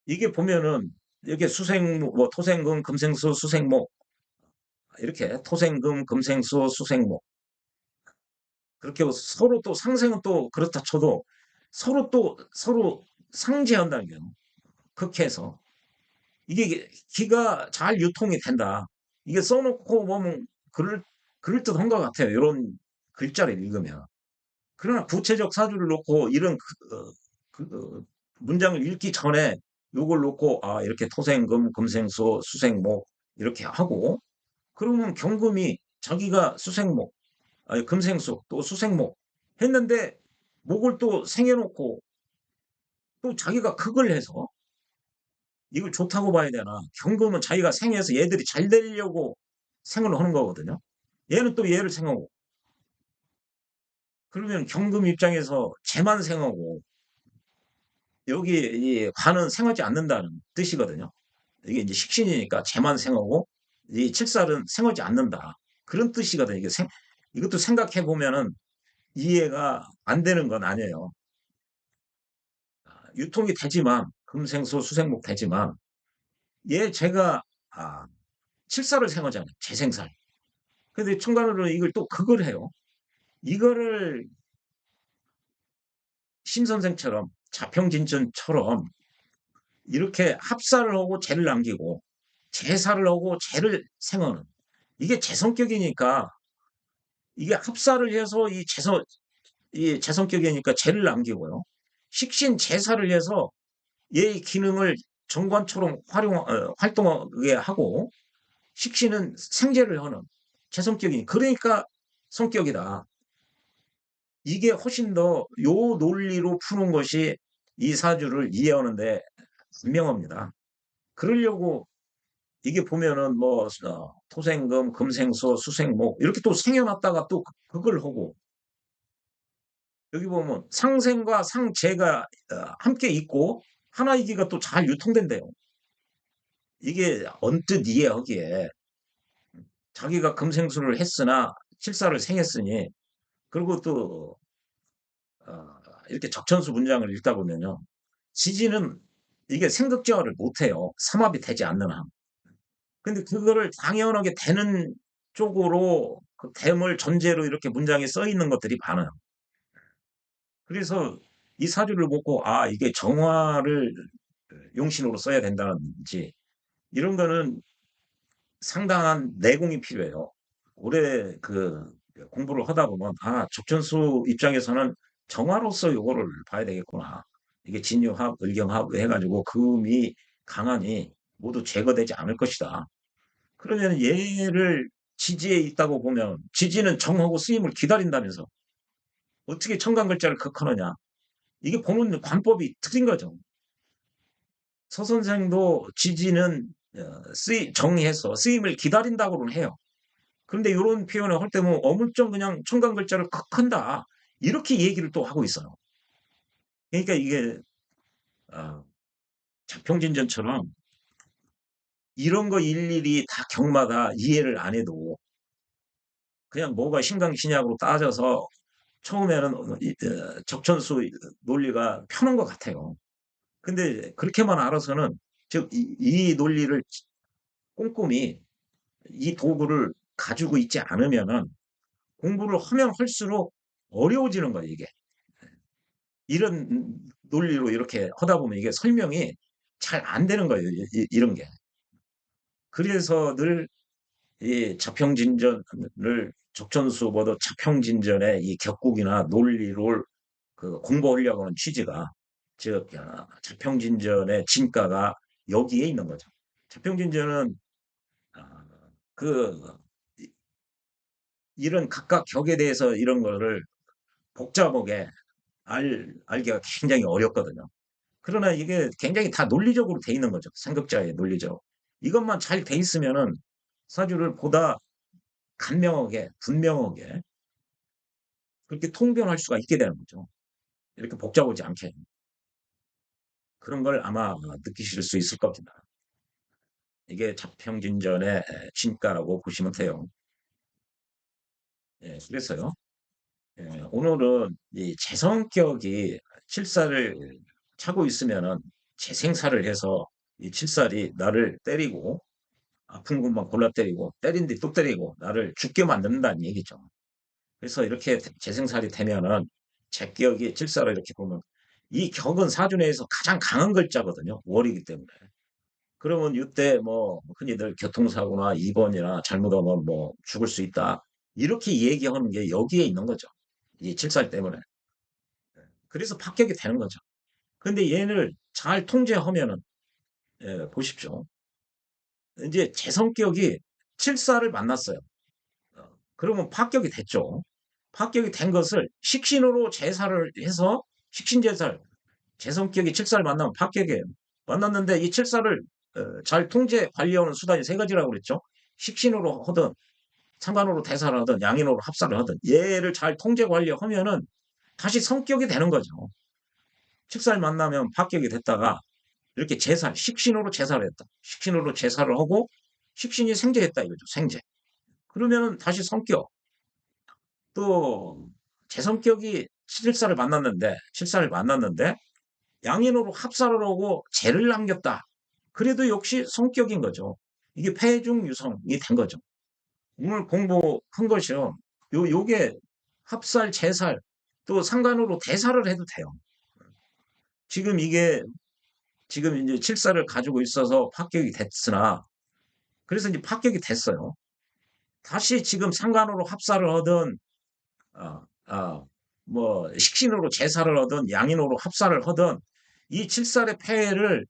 이게 보면은 이렇게 수생, 뭐 토생금, 금생수, 수생목 이렇게 토생금, 금생수, 수생목 그렇게 서로 또 상생은 또 그렇다 쳐도 서로 또 서로 상제한다는 거예요. 극해서 이게 기가 잘 유통이 된다. 이게 써놓고 보면 그럴 듯한 것 같아요. 이런 글자를 읽으면. 그러나 구체적 사주를 놓고 이런 문장을 읽기 전에 요걸 놓고 아 이렇게 토생금, 금생수, 수생목 이렇게 하고 그러면 경금이 자기가 수생목, 아니 금생수 또 수생목 했는데 목을 또 생해놓고 또 자기가 극을 해서 이걸 좋다고 봐야 되나? 경금은 자기가 생해서 얘들이 잘 되려고 생을 하는 거거든요. 얘는 또 얘를 생하고 그러면 경금 입장에서 쟤만 생하고 여기 이 관은 생하지 않는다는 뜻이거든요. 이게 이제 식신이니까 쟤만 생하고 이 칠살은 생하지 않는다. 그런 뜻이거든요. 이것도 생각해 보면은 이해가 안 되는 건 아니에요. 유통이 되지만 금생수 수생목 되지만 얘 제가 칠살을 생하잖아요. 재생살. 근데 청간으로 이걸 또 극을 해요. 이거를 심 선생처럼 자평진전처럼 이렇게 합사를 하고 재를 남기고 재사를 하고 재를 생하는 이게 재 성격이니까 이게 합사를 해서 이 재성격이니까 재를 남기고요. 식신 재사를 해서 얘의 기능을 정관처럼 활동하게 하고 식신은 생재를 하는 재성격이니 그러니까 성격이다. 이게 훨씬 더 요 논리로 푸는 것이 이 사주를 이해하는데 분명합니다. 그러려고 이게 보면은 뭐 토생금, 금생수, 수생목 이렇게 또 생겨났다가 또 그걸 하고 여기 보면 상생과 상재가 함께 있고 하나이기가 또 잘 유통된대요. 이게 언뜻 이해하기에 자기가 금생수를 했으나 칠사를 생했으니 그리고 또 어, 이렇게 적천수 문장을 읽다 보면요. 지지는 이게 생극제어를 못해요. 삼합이 되지 않는 한. 근데 그거를 당연하게 되는 쪽으로 그 됨을 전제로 이렇게 문장에 써 있는 것들이 많아요. 그래서 이 사주를 보고 아 이게 정화를 용신으로 써야 된다든지 이런 거는 상당한 내공이 필요해요. 오래 그 공부를 하다 보면 아 적천수 입장에서는 정화로서 요거를 봐야 되겠구나. 이게 진유합, 을경합 해가지고 금이 강하니 모두 제거되지 않을 것이다. 그러면 얘를 지지에 있다고 보면 지지는 정하고 쓰임을 기다린다면서 어떻게 청간글자를 극하느냐. 이게 보면 관법이 틀린 거죠. 서 선생도 지지는 정해서 쓰임을 기다린다고는 해요. 그런데 이런 표현을 할 때면 어물쩡 그냥 청간글자를 극한다. 이렇게 얘기를 또 하고 있어요. 그러니까 이게 어, 자평진전처럼 이런 거 일일이 다 경마다 이해를 안 해도 그냥 뭐가 신강신약으로 따져서 처음에는 적천수 논리가 편한 것 같아요. 근데 그렇게만 알아서는 즉 이 논리를 꼼꼼히 이 도구를 가지고 있지 않으면은 공부를 하면 할수록 어려워지는 거예요, 이게. 이런 논리로 이렇게 하다 보면 이게 설명이 잘 안 되는 거예요, 이런 게. 그래서 늘 이 자평진전을 적천수보다 자평진전의 이 격국이나 논리를 그 공부하려고 하는 취지가 즉 자평진전의 진가가 여기에 있는 거죠. 자평진전은 아, 그 이런 각각 격에 대해서 이런 거를 복잡하게 알기가 굉장히 어렵거든요. 그러나 이게 굉장히 다 논리적으로 돼 있는 거죠. 삼극자의 논리적. 이것만 잘 돼 있으면은 사주를 보다 간명하게, 분명하게 그렇게 통변할 수가 있게 되는 거죠. 이렇게 복잡하지 않게. 그런 걸 아마 느끼실 수 있을 겁니다. 이게 자평진전의 진가라고 보시면 돼요. 예, 그래서요. 예, 오늘은 이 재성격이 칠살을 차고 있으면은 재생살을 해서 이 칠살이 나를 때리고 아픈 곳만 골라 때리고 때린 뒤 또 때리고 나를 죽게 만든다는 얘기죠. 그래서 이렇게 재생살이 되면은 제격이 칠살을 이렇게 보면 이 격은 사주 내에서 가장 강한 글자거든요. 월이기 때문에. 그러면 이때 뭐 흔히들 교통사고나 입원이나 잘못하면 뭐 죽을 수 있다. 이렇게 얘기하는 게 여기에 있는 거죠. 이 칠살 때문에. 그래서 합격이 되는 거죠. 근데 얘를 잘 통제하면은 예, 보십시오. 이제 제 성격이 칠사를 만났어요. 그러면 합격이 됐죠. 합격이 된 것을 식신으로 제사를 해서 식신제사를 제 성격이 칠사를 만나면 합격이에요. 만났는데 이 칠사를 잘 통제 관리하는 수단이 세 가지라고 그랬죠. 식신으로 하든 상관으로 대사를 하든 양인으로 합사를 하든 얘를 잘 통제 관리하면은 다시 성격이 되는 거죠. 칠사를 만나면 합격이 됐다가 이렇게 제사, 식신으로 제사를 했다. 식신으로 제사를 하고 식신이 생제했다 이거죠. 생제. 그러면은 다시 성격. 또 제 성격이 칠사를 만났는데 양인으로 합사를 하고 재를 남겼다. 그래도 역시 성격인 거죠. 이게 폐중유성이 된 거죠. 오늘 공부한 것이요. 요게 합살, 재살, 또 상관으로 대사를 해도 돼요. 지금 이게 지금 이제 칠사를 가지고 있어서 합격이 됐으나 그래서 이제 합격이 됐어요. 다시 지금 상관으로 합사를 하든 어, 뭐 식신으로 제사를 하든 양인으로 합사를 하든 이 칠살의 폐해를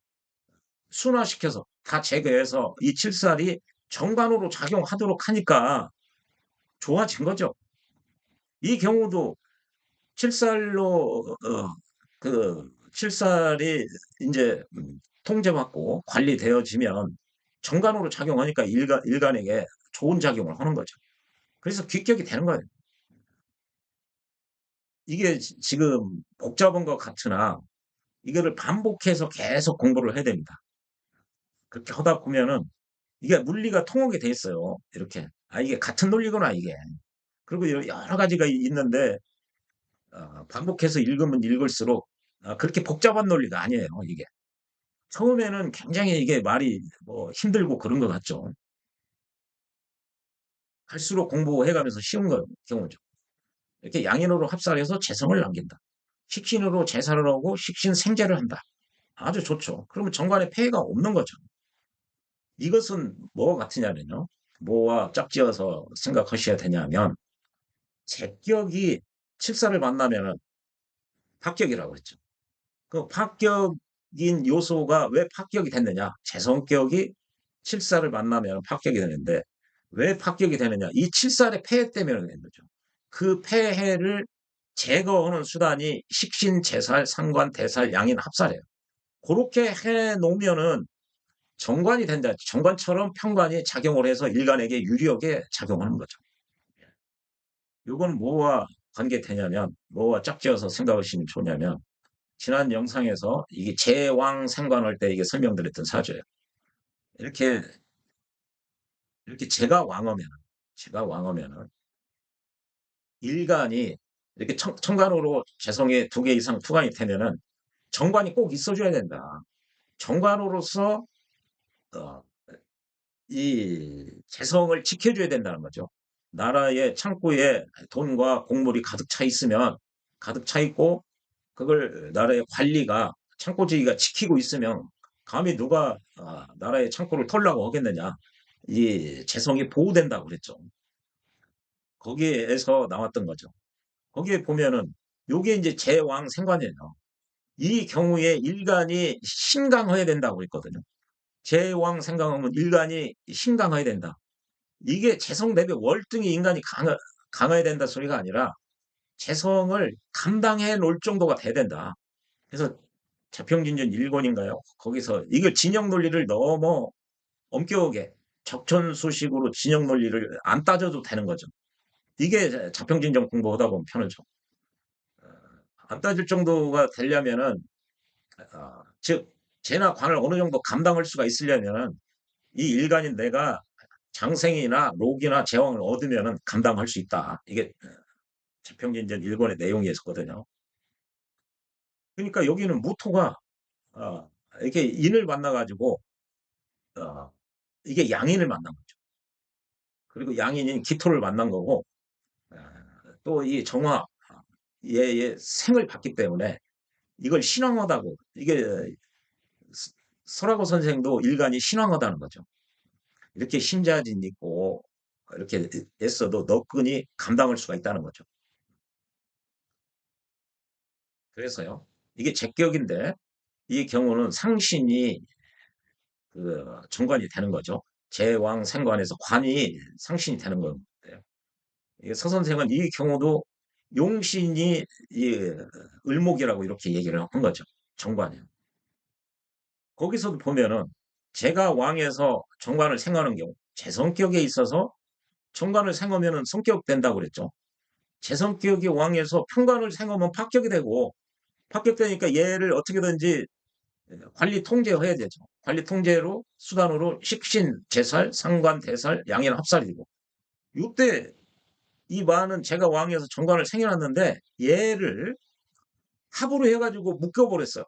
순화시켜서 다 제거해서 이 칠살이 정관으로 작용하도록 하니까 좋아진 거죠. 이 경우도 칠살로 그 칠살이 이제 통제받고 관리되어지면 정관으로 작용하니까 일간에게 좋은 작용을 하는 거죠. 그래서 귀격이 되는 거예요. 이게 지금 복잡한 것 같으나 이거를 반복해서 계속 공부를 해야 됩니다. 그렇게 하다 보면은 이게 물리가 통하게 돼 있어요. 이렇게. 아, 이게 같은 논리구나, 이게. 그리고 여러 가지가 있는데, 반복해서 읽으면 읽을수록 그렇게 복잡한 논리가 아니에요, 이게. 처음에는 굉장히 이게 말이 뭐 힘들고 그런 것 같죠. 갈수록 공부해 가면서 쉬운 경우죠. 이렇게 양인으로 합살해서 재성을 남긴다. 식신으로 제사를 하고 식신 생제를 한다. 아주 좋죠. 그러면 정관에 폐해가 없는 거죠. 이것은 뭐와 같으냐면요. 뭐와 짝지어서 생각하셔야 되냐면 제격이 칠사를 만나면은 합격이라고 했죠. 그 파격인 요소가 왜 파격이 됐느냐? 재성격이 칠사를 만나면 파격이 되는데 왜 파격이 되느냐? 이 칠살의 폐해 때문에 되는 거죠. 그 폐해를 제거하는 수단이 식신, 제살, 상관, 대살, 양인, 합살이에요. 그렇게 해 놓으면은 정관이 된다. 정관처럼 편관이 작용을 해서 일간에게 유리하게 작용하는 거죠. 이건 뭐와 관계되냐면, 뭐와 짝지어서 생각하시면 좋냐면, 지난 영상에서 이게 제왕 생관할 때 이게 설명드렸던 사주예요. 이렇게 이렇게 제가 왕하면은 일간이 이렇게 천간으로 재성에 2개 이상 투간이 되면은 정관이 꼭 있어줘야 된다. 정관으로서 어, 이 재성을 지켜줘야 된다는 거죠. 나라의 창고에 돈과 곡물이 가득 차 있으면 가득 차 있고 그걸 나라의 관리가 창고지기가 지키고 있으면 감히 누가 나라의 창고를 털라고 하겠느냐. 이 재성이 보호된다고 그랬죠. 거기에서 나왔던 거죠. 거기에 보면은 요게 이제 제왕 생관이에요. 이 경우에 일간이 신강해야 된다고 그랬거든요. 제왕 생강하면 일간이 신강해야 된다. 이게 재성 대비 월등히 인간이 강해야 된다 소리가 아니라 재성을 감당해 놓을 정도가 돼야 된다. 그래서 자평진전 1권인가요? 거기서 이걸 진영 논리를 너무 엄격하게 적천수식으로 진영 논리를 안 따져도 되는 거죠. 이게 자평진전 공부하다 보면 편하죠. 안 따질 정도가 되려면은 즉 재나 관을 어느 정도 감당할 수가 있으려면은 이 일간인 내가 장생이나 록이나 제왕을 얻으면은 감당할 수 있다. 이게 자평진전 1권의 내용이었거든요. 그러니까 여기는 무토가 이렇게 인을 만나가지고 어, 이게 양인을 만난 거죠. 그리고 양인인 기토를 만난 거고 또 이 정화 얘의 생을 받기 때문에 이걸 신앙하다고 이게 설하고 선생도 일간이 신앙하다는 거죠. 이렇게 신자진 있고 이렇게 애써도 너끈히 감당할 수가 있다는 거죠. 그래서요. 이게 제격인데 이 경우는 상신이 그 정관이 되는 거죠. 제왕 생관에서 관이 상신이 되는 건데요. 서 선생은 이 경우도 용신이 이 을목이라고 이렇게 얘기를 한 거죠. 정관이요. 거기서도 보면은 제가 왕에서 정관을 생하는 경우 제 성격에 있어서 정관을 생하면은 성격 된다고 그랬죠. 제 성격이 왕에서 편관을 생하면 파격이 되고 파격되니까 얘를 어떻게든지 관리 통제해야 되죠. 관리 통제로 수단으로 식신, 제살, 상관, 대살, 양인, 합살이 되고 이때 이 만은 제가 왕에서 정관을 생겨놨는데 얘를 합으로 해가지고 묶여버렸어요.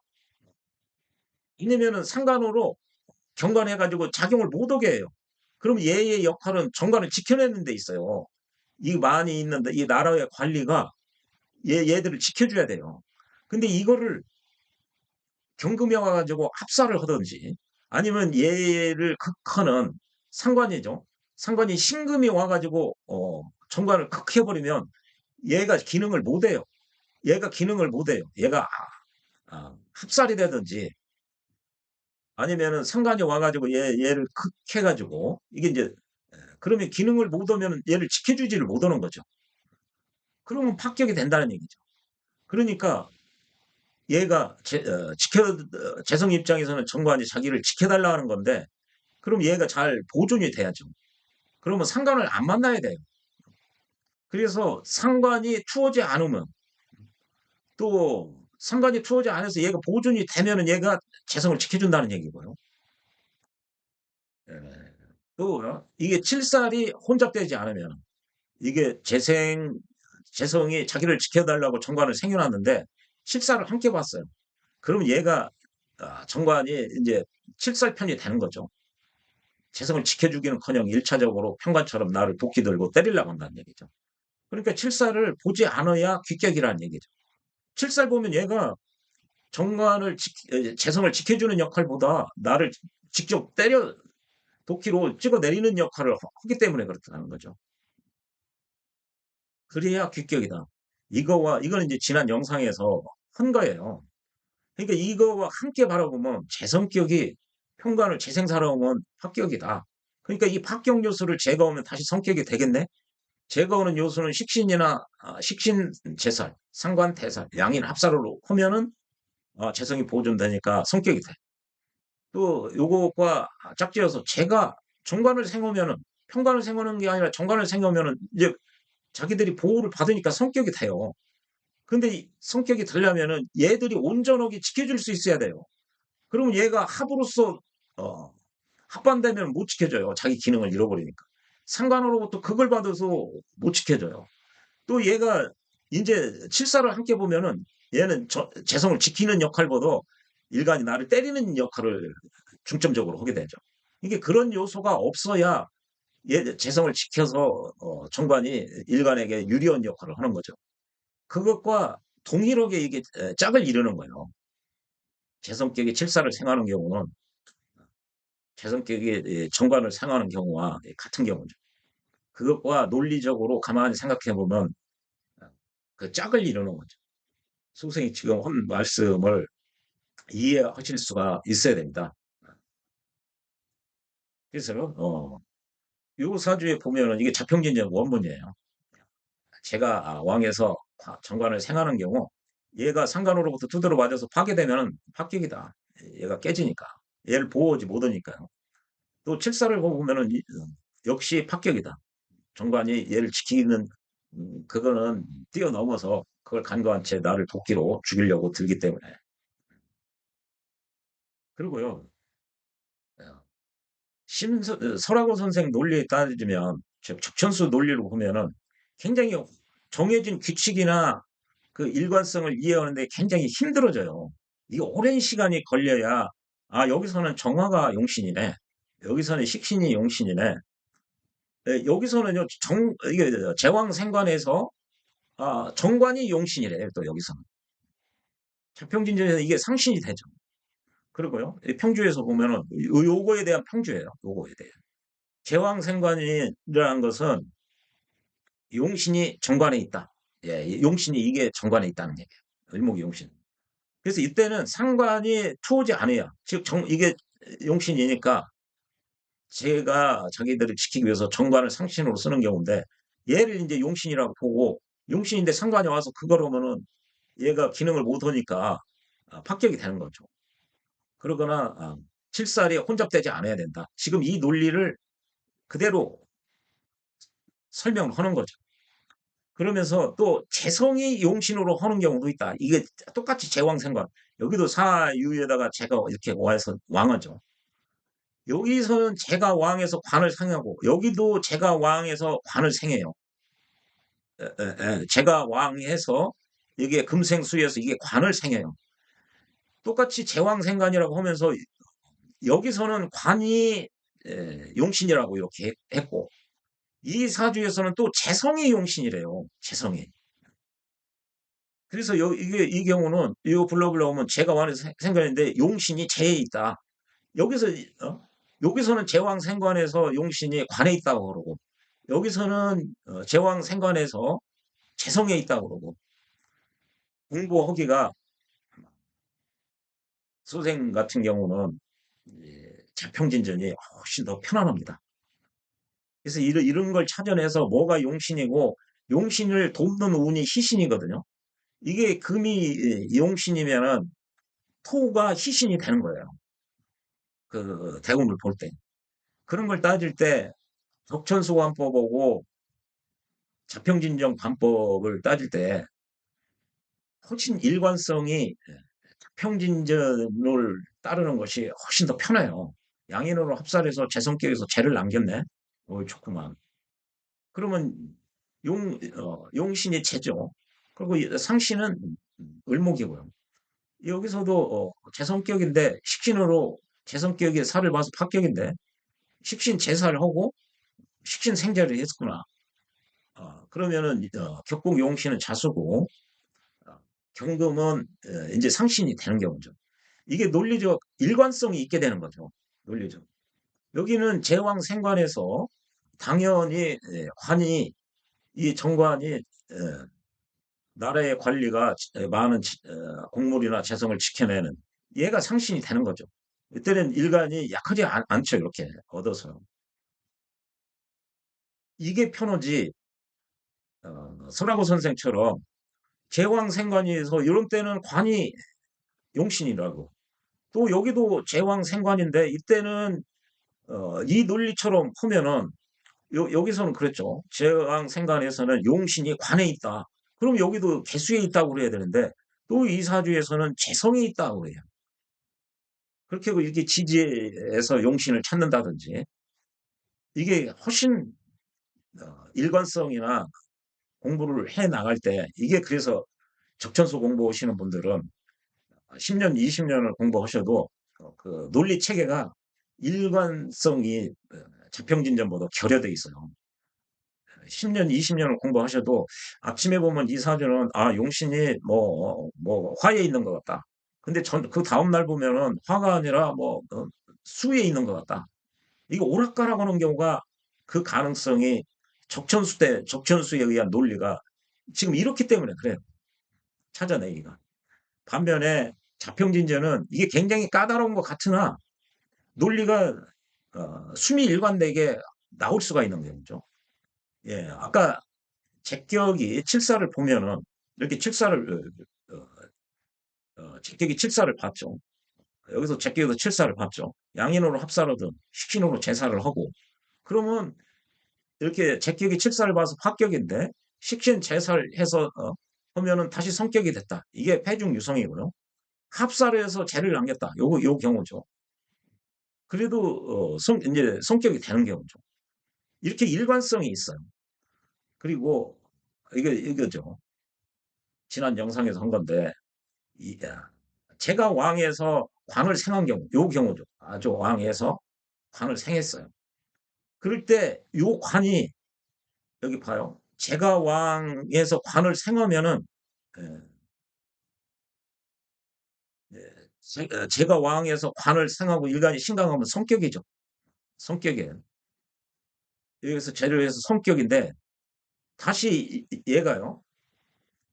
왜냐면은 상관으로 경관해가지고 작용을 못하게 해요. 그럼 얘의 역할은 정관을 지켜내는 데 있어요. 이 만이 있는데 이 나라의 관리가 얘들을 지켜줘야 돼요. 근데 이거를 경금에 와가지고 합사를 하든지 아니면 얘를 극하는 상관이죠. 상관이 신금이 와가지고 정관을 극해버리면 얘가 기능을 못해요. 얘가 기능을 못해요. 얘가 합살이 되든지 아니면은 상관이 와가지고 얘를 극해가지고 이게 이제 그러면 기능을 못하면 얘를 지켜주지를 못하는 거죠. 그러면 파격이 된다는 얘기죠. 그러니까 얘가 재성 입장에서는 정관이 자기를 지켜달라 하는 건데 그럼 얘가 잘 보존이 돼야죠. 그러면 상관을 안 만나야 돼요. 그래서 상관이 투어지 않으면 또 상관이 투어지 않아서 얘가 보존이 되면은 얘가 재성을 지켜준다는 얘기고요. 예. 또 이게 칠살이 혼잡되지 않으면 이게 재성이 자기를 지켜달라고 정관을 생겨놨는데 칠살을 함께 봤어요. 그럼 얘가 정관이 이제 칠살편이 되는 거죠. 재성을 지켜주기는커녕 1차적으로 평관처럼 나를 도끼 들고 때리려고 한다는 얘기죠. 그러니까 칠살을 보지 않아야 귀격이라는 얘기죠. 칠살 보면 얘가 재성을 지켜주는 역할보다 나를 직접 때려 도끼로 찍어 내리는 역할을 하기 때문에 그렇다는 거죠. 그래야 귀격이다. 이거는 이제 지난 영상에서 한 거예요. 그러니까 이거와 함께 바라보면 재성격이 평관을 재생살아오면 합격이다. 그러니까 이 합격 요소를 제거하면 다시 성격이 되겠네? 제거하는 요소는 식신 재살, 상관 대살, 양인 합살로 하면은 재성이 보존되니까 성격이 돼. 또 요것과 짝지어서 제가 정관을 생으면은 평관을 생하는 게 아니라 정관을 생으면은 이제 자기들이 보호를 받으니까 성격이 돼요. 근데 이 성격이 되려면은 얘들이 온전하게 지켜줄 수 있어야 돼요. 그러면 얘가 합으로서 어, 합반되면 못 지켜줘요. 자기 기능을 잃어버리니까. 상관으로부터 그걸 받아서 못 지켜줘요. 또 얘가 이제 칠사를 함께 보면은 얘는 재성을 지키는 역할보다 일간이 나를 때리는 역할을 중점적으로 하게 되죠. 이게 그런 요소가 없어야 얘 재성을 지켜서 정관이 일간에게 유리한 역할을 하는 거죠. 그것과 동일하게 이게 짝을 이루는 거예요. 재성격이 칠사를 생하는 경우는 재성격이 정관을 생하는 경우와 같은 경우죠. 그것과 논리적으로 가만히 생각해 보면 그 짝을 이루는 거죠. 선생이 지금 한 말씀을 이해하실 수가 있어야 됩니다. 그래서 요 사주에 보면은 이게 자평진전 원문이에요. 제가 왕에서 정관을 생하는 경우 얘가 상관으로부터 두드러 맞아서 파괴되면 합격이다. 얘가 깨지니까. 얘를 보호하지 못하니까요. 또 칠사를 보면은 역시 합격이다. 정관이 얘를 지키는 그거는 뛰어넘어서 그걸 간과한 채 나를 도끼로 죽이려고 들기 때문에. 그리고요. 설하고 선생 논리에 따지면 즉 적천수 논리로 보면은 굉장히 정해진 규칙이나 그 일관성을 이해하는데 굉장히 힘들어져요. 이게 오랜 시간이 걸려야 여기서는 정화가 용신이네. 여기서는 식신이 용신이네. 여기서는요 이게 제왕생관에서 정관이 용신이래요. 또 여기서는 자평진전에서 이게 상신이 되죠. 그리고요 평주에서 보면은 요거에 대한 평주예요. 요거에 대해 제왕생관이라는 것은 용신이 정관에 있다. 예, 용신이 이게 정관에 있다는 얘기예요. 을목이 용신. 그래서 이때는 상관이 투오지 않아요. 즉 이게 용신이니까 제가 자기들을 지키기 위해서 정관을 상신으로 쓰는 경우인데 얘를 이제 용신이라고 보고 용신인데 상관이 와서 그걸 하면은 얘가 기능을 못 하니까 합격이 되는 거죠. 그러거나 칠살이 혼잡되지 않아야 된다. 지금 이 논리를 그대로 설명을 하는 거죠. 그러면서 또 재성이 용신으로 하는 경우도 있다. 이게 똑같이 제왕생관. 여기도 사유에다가 제가 이렇게 와서 왕하죠. 여기서는 제가 왕에서 관을 상하고 여기도 제가 왕에서 관을 생해요. 제가 왕해서 이게 금생수에서 이게 관을 생해요. 똑같이 제왕생관이라고 하면서 여기서는 관이 용신이라고 이렇게 했고 이 사주에서는 또 재성이 용신이래요. 재성이. 그래서 이게 이 경우는 이 블럭을 넣으면 제가 왕에서 생관인데 용신이 재에 있다. 여기서 여기서는 제왕 생관에서 용신이 관에 있다고 그러고 여기서는 제왕 생관에서 재성에 있다고 그러고 공부하기가 소생 같은 경우는 자평진전이 훨씬 더 편안합니다. 그래서 이런 걸 찾아내서 뭐가 용신이고 용신을 돕는 운이 희신이거든요. 이게 금이 용신이면은 토가 희신이 되는 거예요. 그 대운을 볼 때. 그런 걸 따질 때 적천수관법하고 자평진정 관법을 따질 때 훨씬 일관성이 평진전을 따르는 것이 훨씬 더 편해요. 양인으로 합살해서 제 성격에서 죄를 남겼네. 좋구만. 그러면 용신이 죄죠. 그리고 상신은 을목이고요. 여기서도 제 성격인데 식신으로 제 성격이 살을 봐서 합격인데 식신 제사를 하고 식신 생자를 했구나. 그러면은 격국 용신은 자수고 어, 경금은 이제 상신이 되는 경우죠. 이게 논리적 일관성이 있게 되는 거죠. 논리적. 여기는 제왕 생관에서 당연히 관이 이 정관이 나라의 관리가 많은 공물이나 재성을 지켜내는 얘가 상신이 되는 거죠. 이때는 일간이 약하지 않죠. 이렇게 얻어서. 이게 편하지 설하고 선생처럼 제왕생관이에서 이런 때는 관이 용신이라고. 또 여기도 제왕생관인데 이때는 이 논리처럼 하면은 여기서는 그랬죠. 제왕생관에서는 용신이 관에 있다. 그럼 여기도 개수에 있다고 그래야 되는데 또 이 사주에서는 재성에 있다고 그래요. 그렇게 하고 이렇게 지지에서 용신을 찾는다든지 이게 훨씬 일관성이나 공부를 해 나갈 때 이게 그래서 적천수 공부하시는 분들은 10년, 20년을 공부하셔도 그 논리 체계가 일관성이 자평진전보다 결여돼 있어요. 10년, 20년을 공부하셔도 아침에 보면 이 사주는 용신이 뭐 화에 있는 것 같다. 근데 그 다음날 보면은 화가 아니라 수에 있는 것 같다. 이거 오락가락 하는 경우가 그 가능성이 적천수에 의한 논리가 지금 이렇기 때문에 그래요. 찾아내기가. 반면에 자평진전은 이게 굉장히 까다로운 것 같으나 논리가 수미 일관되게 나올 수가 있는 경우죠. 예, 아까 제격이 칠사를 보면은 이렇게 제격이 칠사를 봤죠. 여기서 제격에서 칠사를 봤죠. 양인으로 합사로든 식신으로 제사를 하고 그러면 이렇게 제격이 칠사를 봐서 합격인데 식신 제사를 해서 하면은 다시 성격이 됐다. 이게 패중유성이고요. 합사를 해서 죄를 남겼다. 요 경우죠. 그래도 이제 성격이 되는 경우죠. 이렇게 일관성이 있어요. 그리고 이거죠. 지난 영상에서 한 건데 제가 왕에서 관을 생한 경우, 요 경우죠. 아주 왕에서 관을 생했어요. 그럴 때 요 관이 여기 봐요. 제가 왕에서 관을 생하면은 예, 제가 왕에서 관을 생하고 일간이 신강하면 성격이죠. 성격이에요. 여기서 죄를 해서 성격인데 다시 얘가요.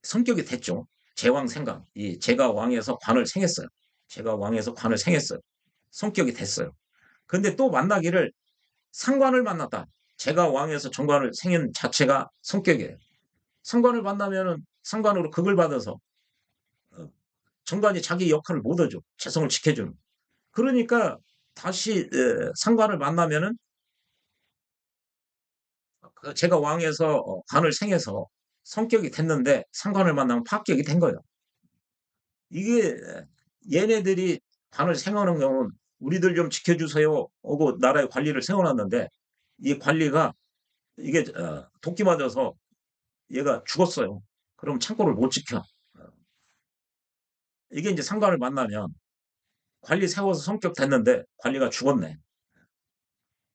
성격이 됐죠. 제왕 생각. 이 제가 왕에서 관을 생했어요. 제가 왕에서 관을 생했어요. 성격이 됐어요. 근데 또 만나기를 상관을 만났다. 제가 왕에서 정관을 생인 자체가 성격이에요. 상관을 만나면은 상관으로 극을 받아서 어, 정관이 자기 역할을 못 하죠. 재성을 지켜주는. 그러니까 다시 상관을 만나면은 제가 왕에서 관을 생해서 성격이 됐는데 상관을 만나면 파격이 된 거예요. 이게 얘네들이 관을 생하는 경우는 우리들 좀 지켜주세요 하고 나라의 관리를 세워놨는데 이 관리가 이게 도끼 맞아서 얘가 죽었어요. 그럼 창고를 못 지켜. 이게 이제 상관을 만나면 관리 세워서 성격 됐는데 관리가 죽었네.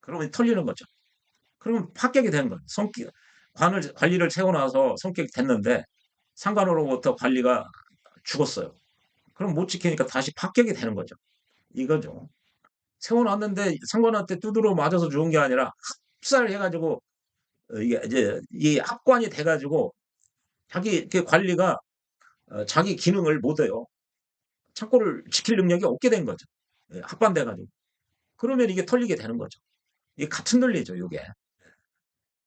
그러면 털리는 거죠. 그러면 합격이 된 거예요. 관리를 세워놔서 성격이 됐는데 상관으로부터 관리가 죽었어요. 그럼 못 지키니까 다시 합격이 되는 거죠. 이거죠. 세워놨는데 상관한테 두드러 맞아서 죽은 게 아니라 합살해가지고 이게 이제 이 합관이 돼가지고 자기 그 관리가 자기 기능을 못해요. 창고를 지킬 능력이 없게 된 거죠. 예, 합반돼가지고. 그러면 이게 털리게 되는 거죠. 이게 같은 논리죠, 이게.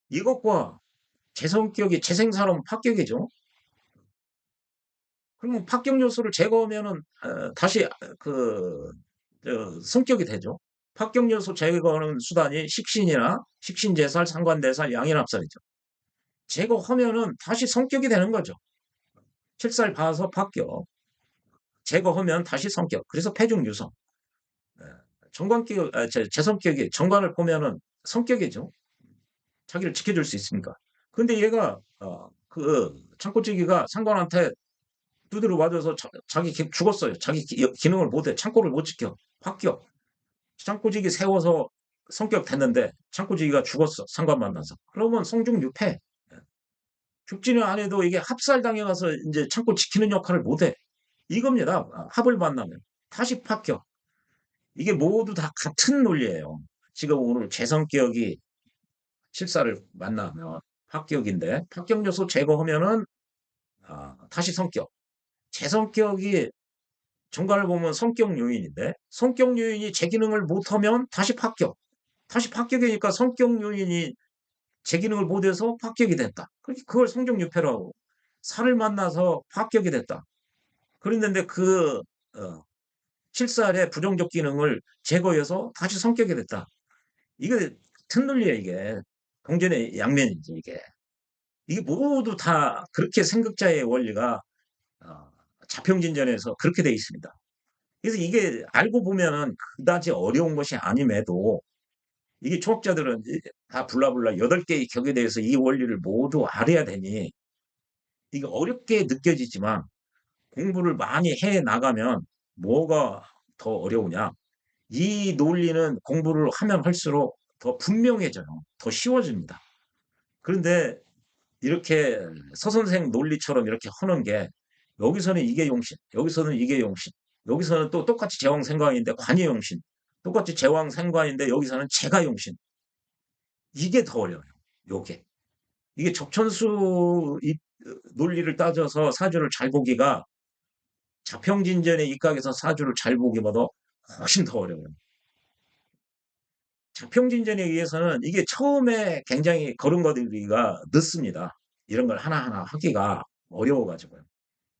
이것과 제 성격이 재생산업 합격이죠. 그러면 합격 요소를 제거하면은 다시 그 성격이 되죠. 합격 요소 제거하는 수단이 식신이나 식신제살, 상관대살, 양인합살이죠. 제거하면은 다시 성격이 되는 거죠. 칠살 봐서 합격. 제거하면 다시 성격. 그래서 패중유성. 정관격, 제 성격이 정관을 보면은 성격이죠. 자기를 지켜줄 수 있으니까. 근데 얘가 그 창고지기가 상관한테 두드려 맞아서 자기 죽었어요. 자기 기능을 못해. 창고를 못 지켜. 합격. 창고지기 세워서 성격 됐는데 창고지기가 죽었어. 상관 만나서. 그러면 성중유패. 죽지는 않아도 이게 합살당해가서 이제 창고 지키는 역할을 못해. 이겁니다. 합을 만나면. 다시 합격. 이게 모두 다 같은 논리예요. 지금 오늘 재성격이 실사를 만나면 합격인데 합격 요소 제거하면은 다시 성격. 재성격이 정관을 보면 성격 요인인데 성격 요인이 제 기능을 못하면 다시 합격. 다시 합격이니까 성격 요인이 제 기능을 못해서 합격이 됐다. 그걸 성적유패라고. 살을 만나서 합격이 됐다. 그랬는데 그 실살의 부정적 기능을 제거해서 다시 성격이 됐다. 이게 같은 논리야 이게. 동전의 양면이지 이게. 이게 모두 다 그렇게 생각자의 원리가 어, 자평진전에서 그렇게 돼 있습니다. 그래서 이게 알고 보면은 그다지 어려운 것이 아님에도 이게 초학자들은 다 블라블라 8개의 격에 대해서 이 원리를 모두 알아야 되니 이게 어렵게 느껴지지만 공부를 많이 해 나가면 뭐가 더 어려우냐? 이 논리는 공부를 하면 할수록 더 분명해져요. 더 쉬워집니다. 그런데 이렇게 서선생 논리처럼 이렇게 하는 게 여기서는 이게 용신, 여기서는 이게 용신, 여기서는 또 똑같이 제왕생관인데 관이 용신, 똑같이 제왕생관인데 여기서는 제가 용신. 이게 더 어려워요. 요게. 이게 적천수 논리를 따져서 사주를 잘 보기가 자평진전의 입각에서 사주를 잘 보기보다 훨씬 더 어려워요. 자평진전에 의해서는 이게 처음에 굉장히 걸음걸이가 늦습니다. 이런 걸 하나하나 하기가 어려워가지고요.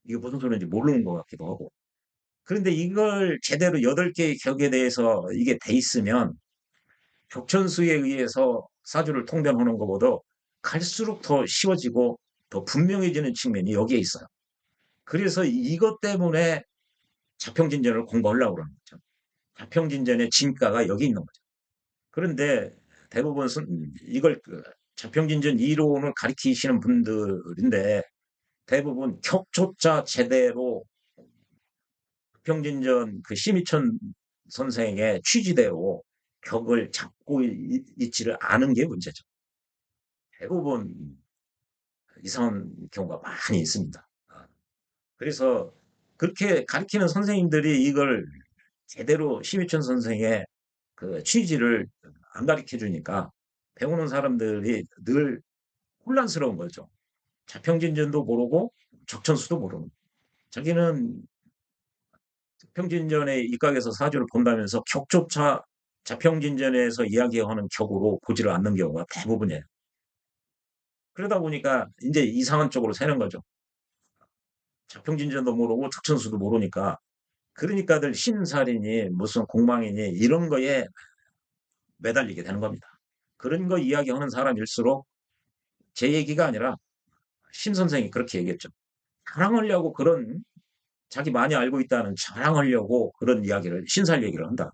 이게 무슨 소리인지 모르는 것 같기도 하고. 그런데 이걸 제대로 8개의 격에 대해서 이게 돼 있으면 적천수에 의해서 사주를 통변하는 것보다 갈수록 더 쉬워지고 더 분명해지는 측면이 여기에 있어요. 그래서 이것 때문에 자평진전을 공부하려고 그러는 거죠. 자평진전의 진가가 여기 있는 거죠. 그런데 대부분 이걸 자평진전 이론을 가리키시는 분들인데 대부분 격조차 제대로 자평진전 그 심희천 선생의 취지대로 격을 잡고 있지를 않은 게 문제죠. 대부분 이상한 경우가 많이 있습니다. 그래서 그렇게 가르치는 선생님들이 이걸 제대로 심희천 선생의 그 취지를 안 가르쳐 주니까 배우는 사람들이 늘 혼란스러운 거죠. 자평진전도 모르고 적천수도 모르는. 자기는 자평진전의 입각에서 사주를 본다면서 격조차 자평진전에서 이야기하는 격으로 보지를 않는 경우가 대부분이에요. 그러다 보니까 이제 이상한 쪽으로 새는 거죠. 자평진전도 모르고 적천수도 모르니까 그러니까들 신살이니 무슨 공망이니 이런 거에 매달리게 되는 겁니다. 그런 거 이야기하는 사람일수록 제 얘기가 아니라 심 선생이 그렇게 얘기했죠. 자랑하려고 그런 자기 많이 알고 있다는 자랑하려고 그런 이야기를 신살 얘기를 한다.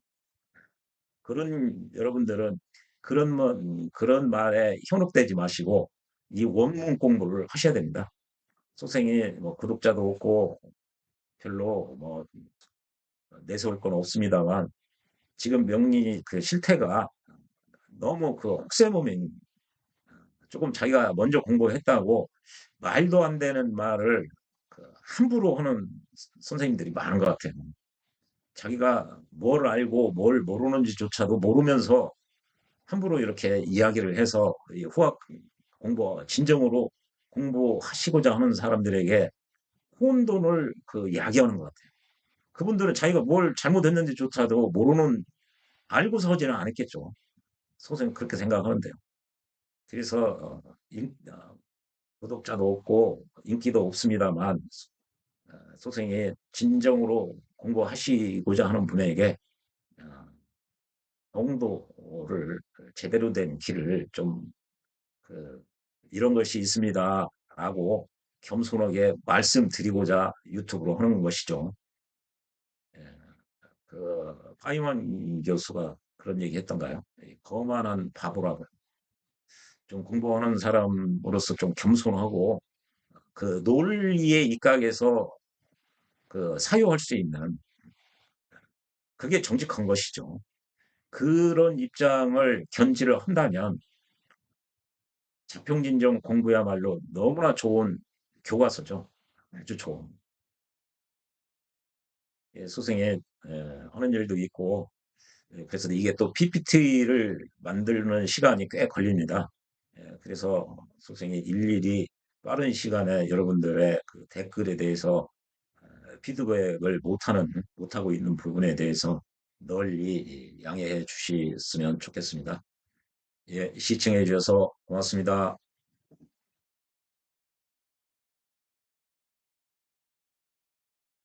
그런 여러분들은 그런 말에 현혹되지 마시고 이 원문 공부를 하셔야 됩니다. 선생이 뭐 구독자도 없고 별로 뭐 내세울 건 없습니다만 지금 명리 그 실태가 너무 그 혹세무민 조금 자기가 먼저 공부했다고 말도 안 되는 말을 그 함부로 하는 선생님들이 많은 것 같아요. 자기가 뭘 알고 뭘 모르는지조차도 모르면서 함부로 이렇게 이야기를 해서 후학 공부, 진정으로 공부하시고자 하는 사람들에게 혼돈을 그 야기하는 것 같아요. 그분들은 자기가 뭘 잘못했는지조차도 모르는, 알고서 하지는 않았겠죠. 선생님 그렇게 생각하는데요. 그래서, 구독자도 없고 인기도 없습니다만, 선생이 진정으로 공부하시고자 하는 분에게 어, 정도를 제대로 된 길을 좀 그, 이런 것이 있습니다라고 겸손하게 말씀드리고자 유튜브로 하는 것이죠. 예, 그 파이먼 교수가 그런 얘기 했던가요? 거만한 바보라고. 좀 공부하는 사람으로서 좀 겸손하고 그 논리에 입각해서 사유할 수 있는 그게 정직한 것이죠. 그런 입장을 견지를 한다면 자평진정 공부야말로 너무나 좋은 교과서죠. 아주 좋은. 예, 소생에 하는 일도 있고 그래서 이게 또 PPT를 만드는 시간이 꽤 걸립니다. 그래서 소생이 일일이 빠른 시간에 여러분들의 그 댓글에 대해서 피드백을 못하고 있는 부분에 대해서 널리 양해해 주셨으면 좋겠습니다. 예, 시청해 주셔서 고맙습니다.